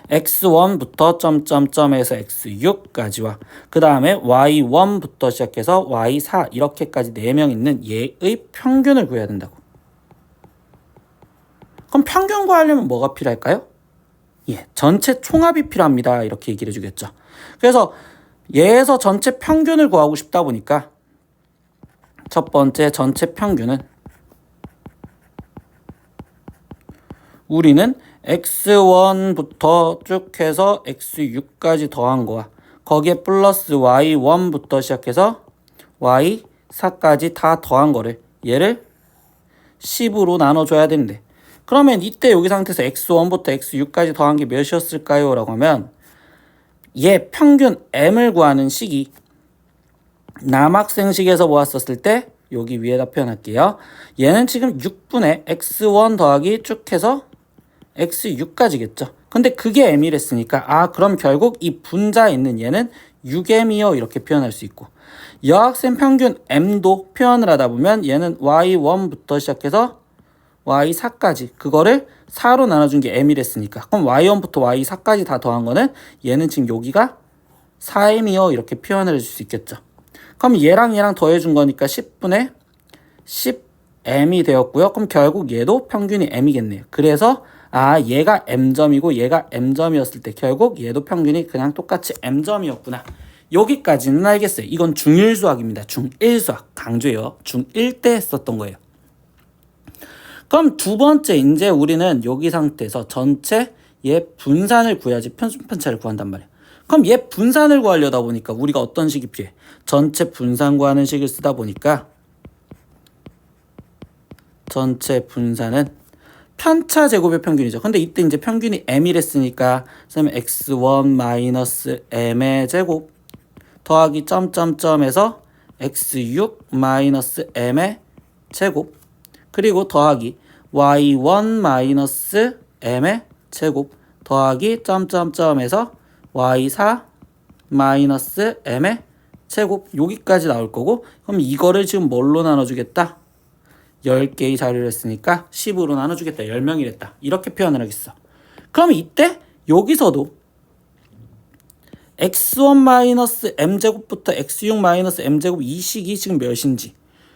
x1부터 점점점에서 x6까지와 그 다음에 y1부터 시작해서 y4 이렇게까지 4명 있는 얘의 평균을 구해야 된다고. 그럼 평균 구하려면 뭐가 필요할까요? 전체 총합이 필요합니다. 이렇게 얘기를 해주겠죠. 그래서 얘에서 전체 평균을 구하고 싶다 보니까 첫 번째 전체 평균은 우리는 x1부터 쭉 해서 x6까지 더한 거와 거기에 플러스 y1부터 시작해서 y4까지 다 더한 거를 얘를 10으로 나눠줘야 되는데, 그러면 이때 여기 상태에서 x1부터 x6까지 더한 게 몇이었을까요? 라고 하면 얘 평균 m을 구하는 식이 남학생식에서 모았었을 때 여기 위에다 표현할게요. 얘는 지금 6분의 x1 더하기 쭉 해서 x6까지겠죠. 근데 그게 m이랬으니까 그럼 결국 이 분자에 있는 얘는 6m이요 이렇게 표현할 수 있고, 여학생 평균 m도 표현을 하다 보면 얘는 y1부터 시작해서 y4까지 그거를 4로 나눠준 게 m이랬으니까 그럼 y1부터 y4까지 다 더한 거는 얘는 지금 여기가 4m이요 이렇게 표현을 해줄 수 있겠죠. 그럼 얘랑 얘랑 더해준 거니까 10분의 10m이 되었고요. 그럼 결국 얘도 평균이 m이겠네요. 그래서 얘가 m점이고 얘가 m점이었을 때 결국 얘도 평균이 그냥 똑같이 m점이었구나. 여기까지는 알겠어요. 이건 중1 수학입니다. 중1 수학 강조해요. 중1 때 했었던 거예요. 그럼 두 번째 이제 우리는 여기 상태에서 전체 얘 분산을 구해야지 표준편차를 구한단 말이야. 그럼 얘 분산을 구하려다 보니까 우리가 어떤 식이 필요해? 전체 분산 구하는 식을 쓰다 보니까 전체 분산은 편차 제곱의 평균이죠. 근데 이때 이제 평균이 m이랬으니까 그러면 x1 m의 제곱 더하기 점점점에서 x6 m의 제곱 그리고 더하기 y1 m의 제곱 더하기 점점점에서 y4 m의 제곱 여기까지 나올 거고 그럼 이거를 지금 뭘로 나눠주겠다? 10개의 자료를 했으니까 10으로 나눠주겠다. 10명이랬다. 이렇게 표현을 하겠어. 그럼 이때 여기서도 x1 m제곱부터 x6 m제곱 이 식이 지금 몇인지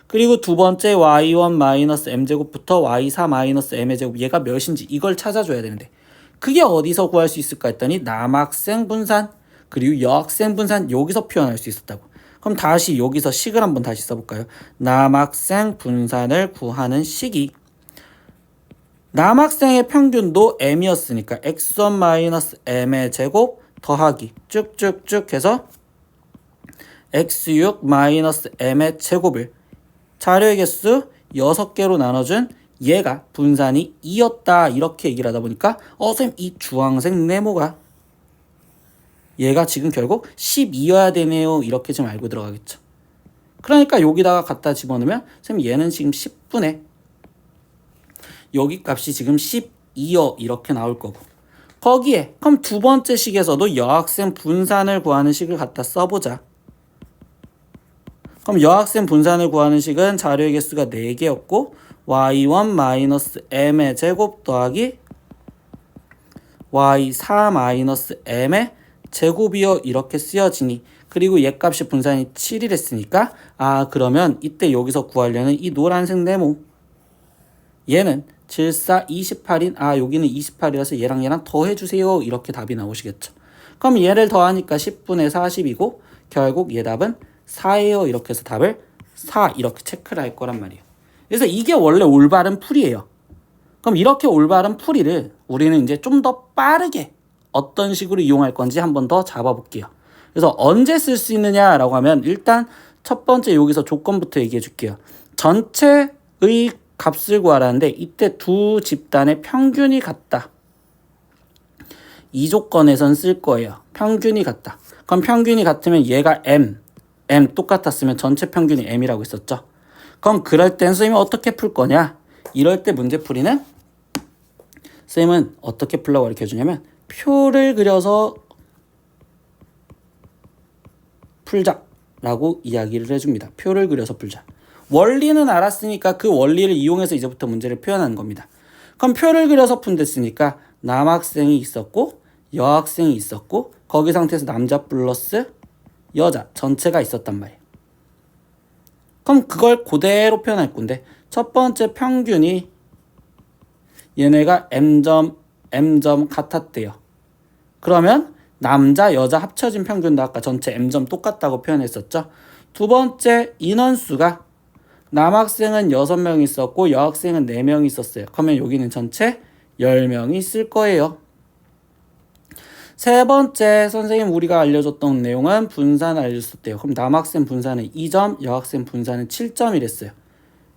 그리고 두 번째 y1 m제곱부터 y4 m의 제곱 얘가 몇인지 이걸 찾아줘야 되는데 그게 어디서 구할 수 있을까 했더니 남학생 분산 그리고 여학생 분산 여기서 표현할 수 있었다고. 그럼 다시 여기서 식을 한번 다시 써볼까요? 남학생 분산을 구하는 식이 남학생의 평균도 m이었으니까 x1 m의 제곱 더하기 쭉쭉쭉 해서 x6 m의 제곱을 자료의 개수 6개로 나눠준 얘가 분산이 2였다 이렇게 얘기를 하다 보니까 선생님 이 주황색 네모가 얘가 지금 결국 12여야 되네요 이렇게 좀 알고 들어가겠죠. 그러니까 여기다가 갖다 집어넣으면 선생님 얘는 지금 10분의 여기 값이 지금 12여 이렇게 나올 거고 거기에 그럼 두 번째 식에서도 여학생 분산을 구하는 식을 갖다 써보자. 그럼 여학생 분산을 구하는 식은 자료의 개수가 4개였고 y1 m의 제곱 더하기 y4 m의 제곱이요 이렇게 쓰여지니 그리고 얘 값이 분산이 7이랬으니까 그러면 이때 여기서 구하려는 이 노란색 네모 얘는 7, 4, 28인 여기는 28이라서 얘랑 더해주세요 이렇게 답이 나오시겠죠. 그럼 얘를 더하니까 10분의 40이고 결국 얘 답은 4예요 이렇게 해서 답을 4 이렇게 체크를 할 거란 말이에요. 그래서 이게 원래 올바른 풀이에요. 그럼 이렇게 올바른 풀이를 우리는 이제 좀 더 빠르게 어떤 식으로 이용할 건지 한번 더 잡아볼게요. 그래서 언제 쓸 수 있느냐라고 하면 일단 첫 번째 여기서 조건부터 얘기해 줄게요. 전체의 값을 구하라는데 이때 두 집단의 평균이 같다. 이 조건에선 쓸 거예요. 평균이 같다. 그럼 평균이 같으면 얘가 m 똑같았으면 전체 평균이 m이라고 했었죠. 그럼 그럴 땐 선생님이 어떻게 풀 거냐? 이럴 때 문제풀이는 선생님은 어떻게 풀라고 이렇게 해주냐면 표를 그려서 풀자라고 이야기를 해줍니다. 표를 그려서 풀자. 원리는 알았으니까 그 원리를 이용해서 이제부터 문제를 표현하는 겁니다. 그럼 표를 그려서 푼댔으니까 남학생이 있었고 여학생이 있었고 거기 상태에서 남자 플러스 여자 전체가 있었단 말이에요. 그럼 그걸 그대로 표현할 건데 첫 번째 평균이 얘네가 m점 같았대요. 그러면 남자 여자 합쳐진 평균도 아까 전체 m점 똑같다고 표현했었죠. 두 번째 인원수가 남학생은 6명 있었고 여학생은 4명 있었어요. 그러면 여기는 전체 10명이 있을 거예요. 세 번째 선생님 우리가 알려줬던 내용은 분산을 알려줬대요. 그럼 남학생 분산은 2점, 여학생 분산은 7점이랬어요.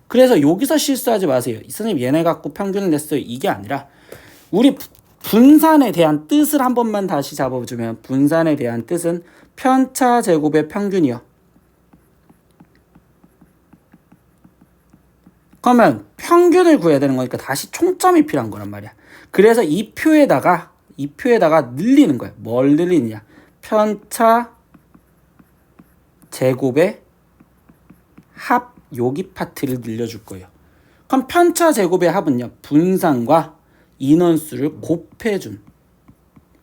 그래서 여기서 실수하지 마세요. 선생님 얘네 갖고 평균을 냈어요. 이게 아니라 우리 분산에 대한 뜻을 한 번만 다시 잡아주면 분산에 대한 뜻은 편차 제곱의 평균이요. 그러면 평균을 구해야 되는 거니까 다시 총점이 필요한 거란 말이야. 그래서 이 표에다가 늘리는 거야. 뭘 늘리느냐? 편차 제곱의 합 여기 파트를 늘려줄 거예요. 그럼 편차 제곱의 합은요. 분산과 인원수를 곱해준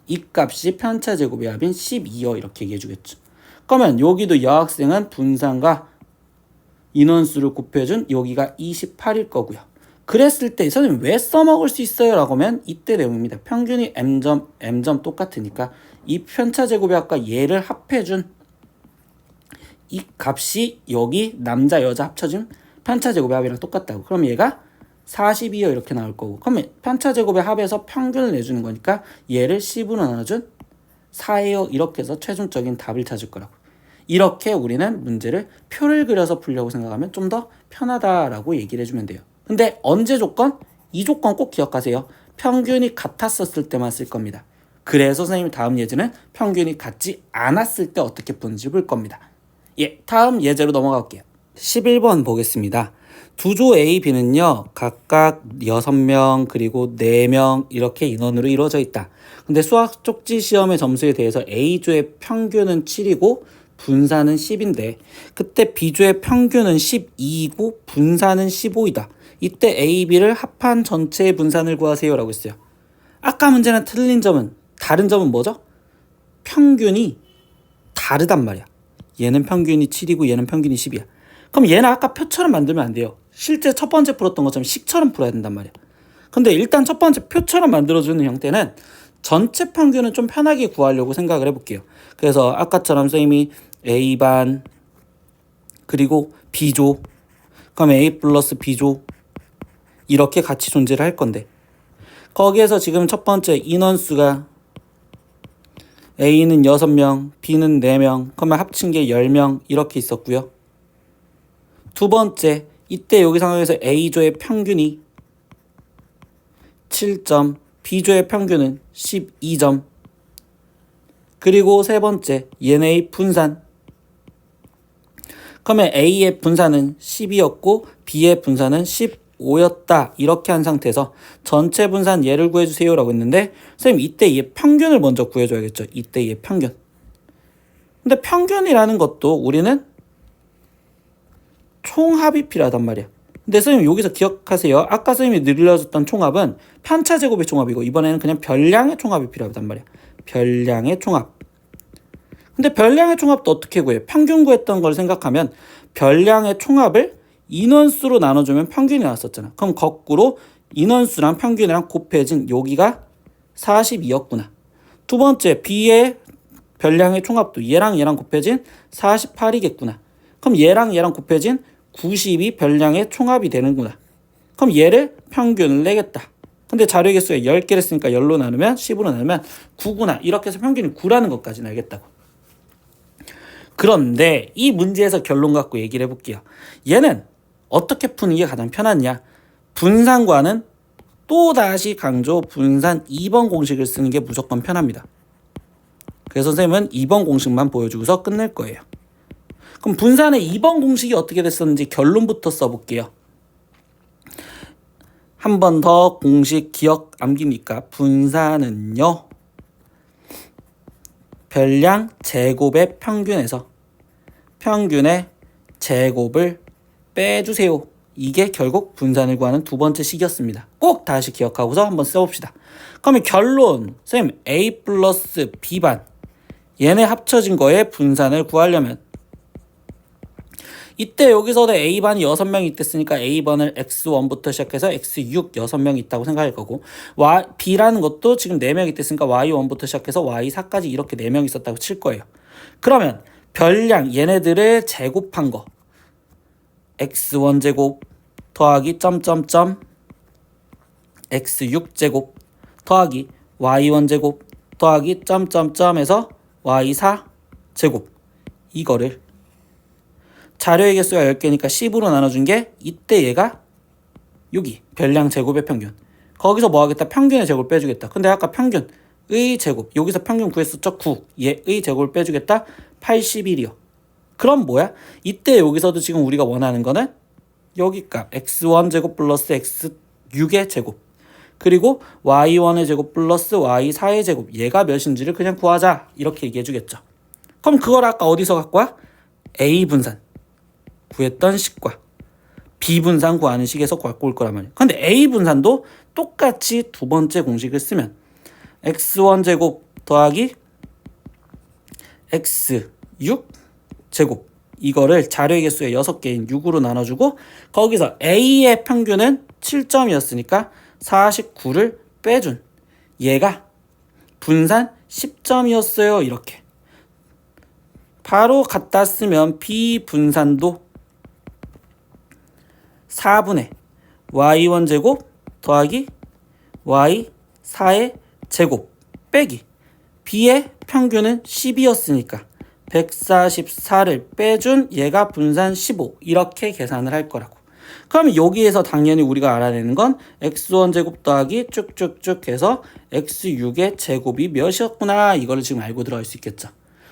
이 값이 편차 제곱의 합인 12여 이렇게 얘기해 주겠죠. 그러면 여기도 여학생은 분산과 인원수를 곱해준 여기가 28일 거고요. 그랬을 때 선생님 왜 써먹을 수 있어요? 라고 하면 이때 내용입니다. 평균이 m점 똑같으니까 이 편차 제곱의 합과 얘를 합해준 이 값이 여기 남자 여자 합쳐진 편차 제곱의 합이랑 똑같다고. 그럼 얘가 42요 이렇게 나올 거고, 그러면 편차 제곱의 합에서 평균을 내주는 거니까 얘를 10으로 나눠준 4예요 이렇게 해서 최종적인 답을 찾을 거라고. 이렇게 우리는 문제를 표를 그려서 풀려고 생각하면 좀 더 편하다라고 얘기를 해주면 돼요. 근데 언제 조건? 이 조건 꼭 기억하세요. 평균이 같았었을 때만 쓸 겁니다. 그래서 선생님 다음 예제는 평균이 같지 않았을 때 어떻게 푸는지 볼 겁니다. 예, 다음 예제로 넘어갈게요. 11번 보겠습니다. 두 조 A, B는요 각각 6명 그리고 4명 이렇게 인원으로 이루어져 있다. 근데 수학 쪽지 시험의 점수에 대해서 A조의 평균은 7이고 분산은 10인데 그때 B조의 평균은 12이고 분산은 15이다. 이때 A, B를 합한 전체의 분산을 구하세요 라고 했어요. 아까 문제는 틀린 점은, 다른 점은 뭐죠? 평균이 다르단 말이야. 얘는 평균이 7이고 얘는 평균이 10이야. 그럼 얘는 아까 표처럼 만들면 안 돼요. 실제 첫 번째 풀었던 것처럼 식처럼 풀어야 된단 말이야. 근데 일단 첫 번째 표처럼 만들어주는 형태는 전체 평균은 좀 편하게 구하려고 생각을 해볼게요. 그래서 아까처럼 선생님이 A반 그리고 B조, 그럼 A 플러스 B조 이렇게 같이 존재를 할 건데, 거기에서 지금 첫 번째 인원수가 A는 6명, B는 4명, 그러면 합친 게 10명 이렇게 있었고요. 두 번째, 이때 여기 상황에서 A조의 평균이 7점, B조의 평균은 12점. 그리고 세 번째, 얘네의 분산. 그러면 A의 분산은 10이었고 B의 분산은 15였다. 이렇게 한 상태에서 전체 분산 얘를 구해주세요 라고 했는데, 선생님 이때 얘 평균을 먼저 구해줘야겠죠. 이때 얘 평균. 근데 평균이라는 것도 우리는 총합이 필요하단 말이야. 근데 선생님 여기서 기억하세요. 아까 선생님이 늘려줬던 총합은 편차 제곱의 총합이고 이번에는 그냥 별량의 총합이 필요하단 말이야. 별량의 총합. 근데 별량의 총합도 어떻게 구해? 평균 구했던 걸 생각하면 별량의 총합을 인원수로 나눠주면 평균이 나왔었잖아. 그럼 거꾸로 인원수랑 평균이랑 곱해진 여기가 42였구나. 두 번째 B의 별량의 총합도 얘랑 얘랑 곱해진 48이겠구나. 그럼 얘랑 얘랑 곱해진 90이 별량의 총합이 되는구나. 그럼 얘를 평균을 내겠다. 근데 자료 개수가 10개를 쓰니까 10로 나누면 10으로 나누면 9구나. 이렇게 해서 평균이 9라는 것까지 알겠다고. 그런데 이 문제에서 결론 갖고 얘기를 해볼게요. 얘는 어떻게 푸는 게 가장 편하냐? 분산과는 또다시 강조 분산 2번 공식을 쓰는 게 무조건 편합니다. 그래서 선생님은 2번 공식만 보여주고서 끝낼 거예요. 그럼 분산의 2번 공식이 어떻게 됐었는지 결론부터 써볼게요. 한 번 더 공식 기억 암기니까 분산은요, 별량 제곱의 평균에서 평균의 제곱을 빼주세요. 이게 결국 분산을 구하는 두 번째 식이었습니다. 꼭 다시 기억하고서 한번 써봅시다. 그러면 결론, 선생님 A 플러스 B반 얘네 합쳐진 거에 분산을 구하려면 이때 여기서도 A반이 6명이 있댔으니까 A반을 X1부터 시작해서 X6 6명이 있다고 생각할 거고, B라는 것도 지금 4명이 있댔으니까 Y1부터 시작해서 Y4까지 이렇게 4명이 있었다고 칠 거예요. 그러면 별량 얘네들을 제곱한 거 X1 제곱 더하기 점점점 X6 제곱 더하기 Y1 제곱 더하기 점점점에서 Y4 제곱, 이거를 자료의 개수가 10개니까 10으로 나눠준 게 이때 얘가 여기 별량 제곱의 평균. 거기서 뭐 하겠다? 평균의 제곱을 빼주겠다. 근데 아까 평균의 제곱, 여기서 평균 구했었죠? 9. 얘의 제곱을 빼주겠다. 81이요. 그럼 뭐야? 이때 여기서도 지금 우리가 원하는 거는 여기 값 x1 제곱 플러스 x6의 제곱 그리고 y1의 제곱 플러스 y4의 제곱, 얘가 몇인지를 그냥 구하자 이렇게 얘기해 주겠죠. 그럼 그걸 아까 어디서 갖고 와? A 분산 구했던 식과 B 분산 구하는 식에서 갖고 올 거란 말이에요. 근데 A 분산도 똑같이 두 번째 공식을 쓰면 x1 제곱 더하기 x6 제곱, 이거를 자료의 개수의 6개인 6으로 나눠주고 거기서 A의 평균은 7점이었으니까 49를 빼준 얘가 분산 10점이었어요. 이렇게 바로 갖다 쓰면 B 분산도 4분의 y1 제곱 더하기 y4의 제곱 빼기 b의 평균은 10이었으니까 144를 빼준 얘가 분산 15 이렇게 계산을 할 거라고. 그럼 여기에서 당연히 우리가 알아내는 건 x1 제곱 더하기 쭉쭉쭉 해서 x6의 제곱이 몇이었구나 이거를 지금 알고 들어갈 수 있겠죠.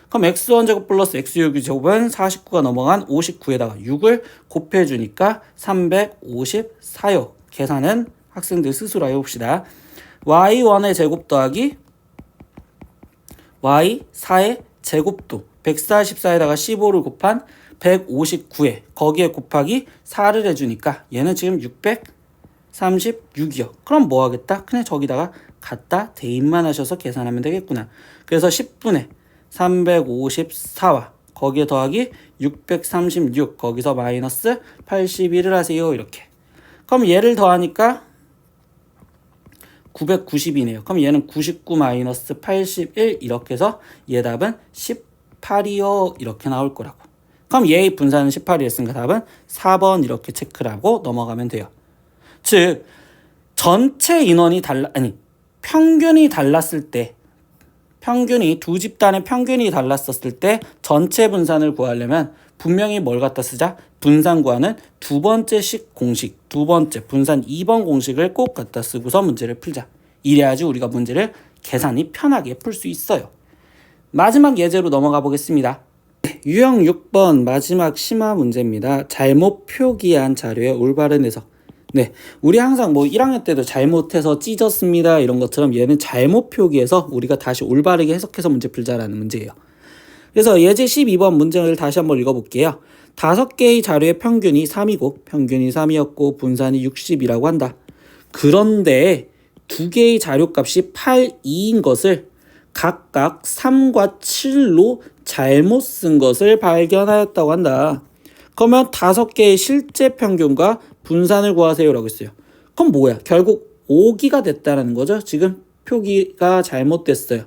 그럼 x1 제곱 플러스 x6의 제곱은 49가 넘어간 59에다가 6을 곱해주니까 354요. 계산은 학생들 스스로 해봅시다. y1의 제곱 더하기 y4의 제곱도 144에다가 15를 곱한 159에 거기에 곱하기 4를 해주니까 얘는 지금 636이요. 그럼 뭐 하겠다? 그냥 저기다가 갖다 대입만 하셔서 계산하면 되겠구나. 그래서 10분의 354와 거기에 더하기 636 거기서 마이너스 81을 하세요. 이렇게. 그럼 얘를 더하니까 990이네요. 그럼 얘는 99 마이너스 81 이렇게 해서 얘 답은 18이요. 이렇게 나올 거라고. 그럼 얘의 분산은 18이었으니까 답은 4번 이렇게 체크를 하고 넘어가면 돼요. 즉 전체 인원이 평균이 달랐을 때 평균이 두 집단의 평균이 달랐었을 때 전체 분산을 구하려면 분명히 뭘 갖다 쓰자? 분산 구하는 두 번째식 공식, 두 번째 분산 2번 공식을 꼭 갖다 쓰고서 문제를 풀자. 이래야지 우리가 문제를 계산이 편하게 풀 수 있어요. 마지막 예제로 넘어가 보겠습니다. 유형 6번 마지막 심화 문제입니다. 잘못 표기한 자료의 올바른 해석. 네, 우리 항상 뭐 1학년 때도 잘못해서 찢었습니다 이런 것처럼 얘는 잘못 표기해서 우리가 다시 올바르게 해석해서 문제 풀자라는 문제예요. 그래서 예제 12번 문제를 다시 한번 읽어볼게요. 5개의 자료의 평균이 3이고 평균이 3이었고 분산이 60이라고 한다. 그런데 2개의 자료값이 8, 2인 것을 각각 3과 7로 잘못 쓴 것을 발견하였다고 한다. 그러면 5개의 실제 평균과 분산을 구하세요 라고 했어요. 그럼 뭐야? 결국 5기가 됐다는 거죠. 지금 표기가 잘못됐어요.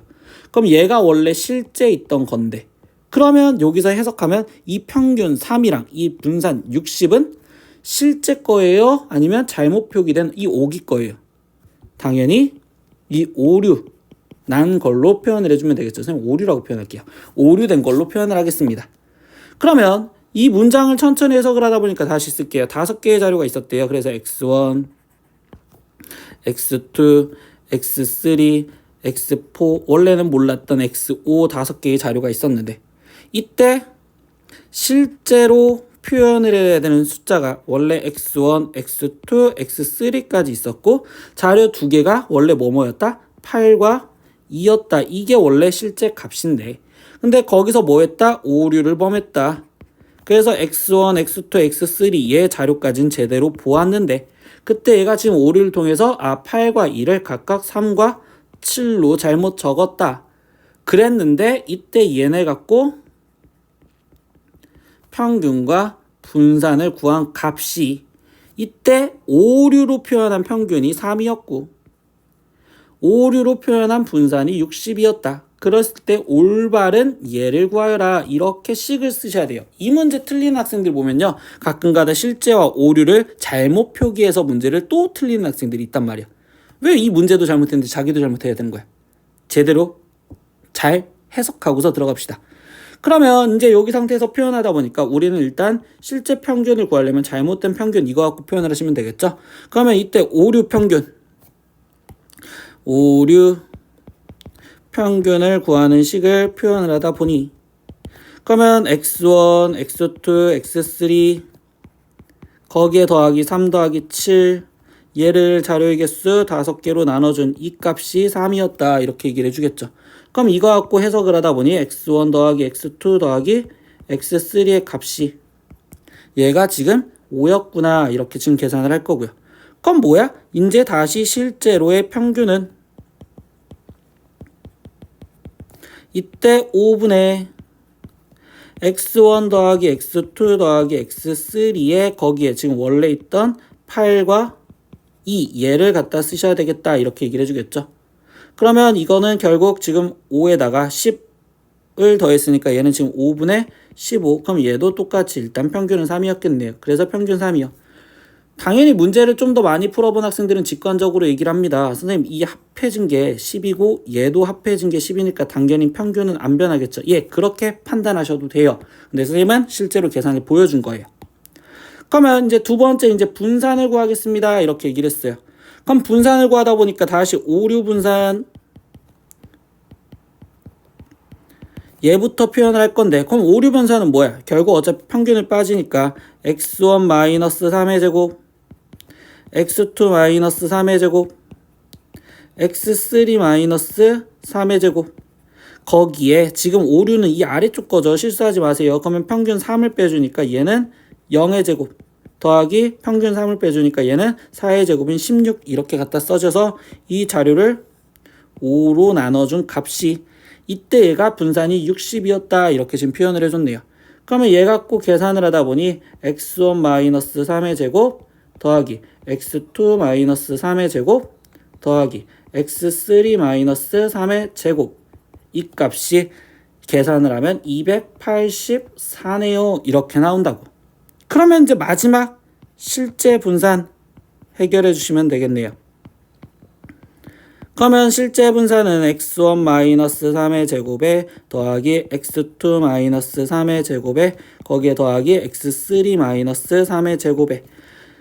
그럼 얘가 원래 실제 있던 건데 그러면 여기서 해석하면 이 평균 3이랑 이 분산 60은 실제 거예요? 아니면 잘못 표기된 이 5기 거예요? 당연히 이 오류 난 걸로 표현을 해주면 되겠죠. 선생님 오류라고 표현할게요. 오류된 걸로 표현을 하겠습니다. 그러면 이 문장을 천천히 해석을 하다 보니까 다시 쓸게요. 5개의 자료가 있었대요. 그래서 x1, x2, x3, x4 원래는 몰랐던 x5 5개의 자료가 있었는데 이때 실제로 표현을 해야 되는 숫자가 원래 x1, x2, x3까지 있었고 자료 2개가 원래 뭐였다? 8과 2였다. 이게 원래 실제 값인데 근데 거기서 뭐 했다? 오류를 범했다. 그래서 x1, x2, x3 얘 자료까지는 제대로 보았는데 그때 얘가 지금 오류를 통해서 8과 2를 각각 3과 7로 잘못 적었다. 그랬는데 이때 얘네 갖고 평균과 분산을 구한 값이 이때 오류로 표현한 평균이 3이었고 오류로 표현한 분산이 60이었다. 그랬을 때 올바른 얘를 구하여라. 이렇게 식을 쓰셔야 돼요. 이 문제 틀리는 학생들 보면요. 가끔가다 실제와 오류를 잘못 표기해서 문제를 또 틀리는 학생들이 있단 말이야. 왜 이 문제도 잘못했는데 자기도 잘못해야 되는 거야? 제대로 잘 해석하고서 들어갑시다. 그러면 이제 여기 상태에서 표현하다 보니까 우리는 일단 실제 평균을 구하려면 잘못된 평균 이거 갖고 표현을 하시면 되겠죠. 그러면 이때 오류 평균 오류 평균을 구하는 식을 표현을 하다 보니 그러면 x1, x2, x3 거기에 더하기 3 더하기 7 얘를 자료의 개수 5개로 나눠준 이 값이 3이었다 이렇게 얘기를 해주겠죠. 그럼 이거 갖고 해석을 하다 보니 x1 더하기 x2 더하기 x3의 값이 얘가 지금 5였구나 이렇게 지금 계산을 할 거고요. 그럼 뭐야? 이제 다시 실제로의 평균은 이때 5분의 x1 더하기 x2 더하기 x3에 거기에 지금 원래 있던 8과 2 얘를 갖다 쓰셔야 되겠다 이렇게 얘기를 해주겠죠. 그러면 이거는 결국 지금 5에다가 10을 더했으니까 얘는 지금 5분의 15 그럼 얘도 똑같이 일단 평균은 3이었겠네요. 그래서 평균 3이요. 당연히 문제를 좀 더 많이 풀어본 학생들은 직관적으로 얘기를 합니다. 선생님, 이 합해진 게 10이고 얘도 합해진 게 10이니까 당연히 평균은 안 변하겠죠. 예, 그렇게 판단하셔도 돼요. 근데 선생님은 실제로 계산을 보여준 거예요. 그러면 이제 두 번째 이제 분산을 구하겠습니다. 이렇게 얘기를 했어요. 그럼 분산을 구하다 보니까 다시 오류 분산 얘부터 표현을 할 건데, 그럼 오류 분산은 뭐야? 결국 어차피 평균을 빠지니까 x1 마이너스 3의 제곱, x2 마이너스 3의 제곱, x3 마이너스 3의 제곱. 거기에 지금 오류는 이 아래쪽 거죠. 실수하지 마세요. 그러면 평균 3을 빼주니까 얘는 0의 제곱 더하기 평균 3을 빼주니까 얘는 4의 제곱인 16 이렇게 갖다 써줘서 이 자료를 5로 나눠준 값이 이때 얘가 분산이 60이었다 이렇게 지금 표현을 해줬네요. 그러면 얘 갖고 계산을 하다 보니 x1 마이너스 3의 제곱 더하기 x2 마이너스 3의 제곱 더하기 x3 마이너스 3의 제곱 이 값이 계산을 하면 284네요. 이렇게 나온다고. 그러면 이제 마지막 실제 분산 해결해 주시면 되겠네요. 그러면 실제 분산은 x1 마이너스 3의 제곱에 더하기 x2 마이너스 3의 제곱에 거기에 더하기 x3 마이너스 3의 제곱에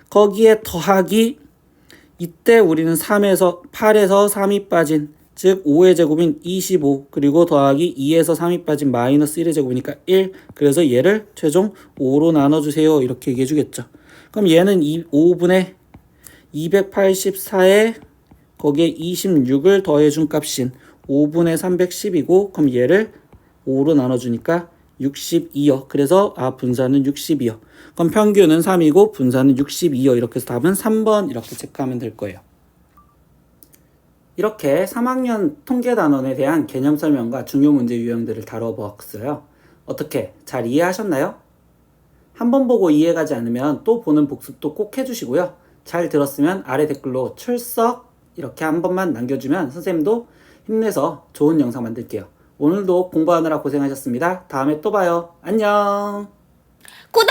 거기에 더하기 이때 우리는 3에서 8에서 3이 빠진 즉 5의 제곱인 25 그리고 더하기 2에서 3이 빠진 마이너스 1의 제곱이니까 1 그래서 얘를 최종 5로 나눠주세요 이렇게 얘기해 주겠죠. 그럼 얘는 5분의 284에 거기에 26을 더해준 값인 5분의 310이고 그럼 얘를 5로 나눠주니까 62요. 그래서 분산은 62요. 그럼 평균은 3이고 분산은 62요. 이렇게 해서 답은 3번 이렇게 체크하면 될 거예요. 이렇게 3학년 통계단원에 대한 개념 설명과 중요 문제 유형들을 다뤄보았어요. 어떻게 잘 이해하셨나요? 한 번 보고 이해가지 않으면 또 보는 복습도 꼭 해주시고요. 잘 들었으면 아래 댓글로 출석 이렇게 한 번만 남겨주면 선생님도 힘내서 좋은 영상 만들게요. 오늘도 공부하느라 고생하셨습니다. 다음에 또 봐요. 안녕. 구독!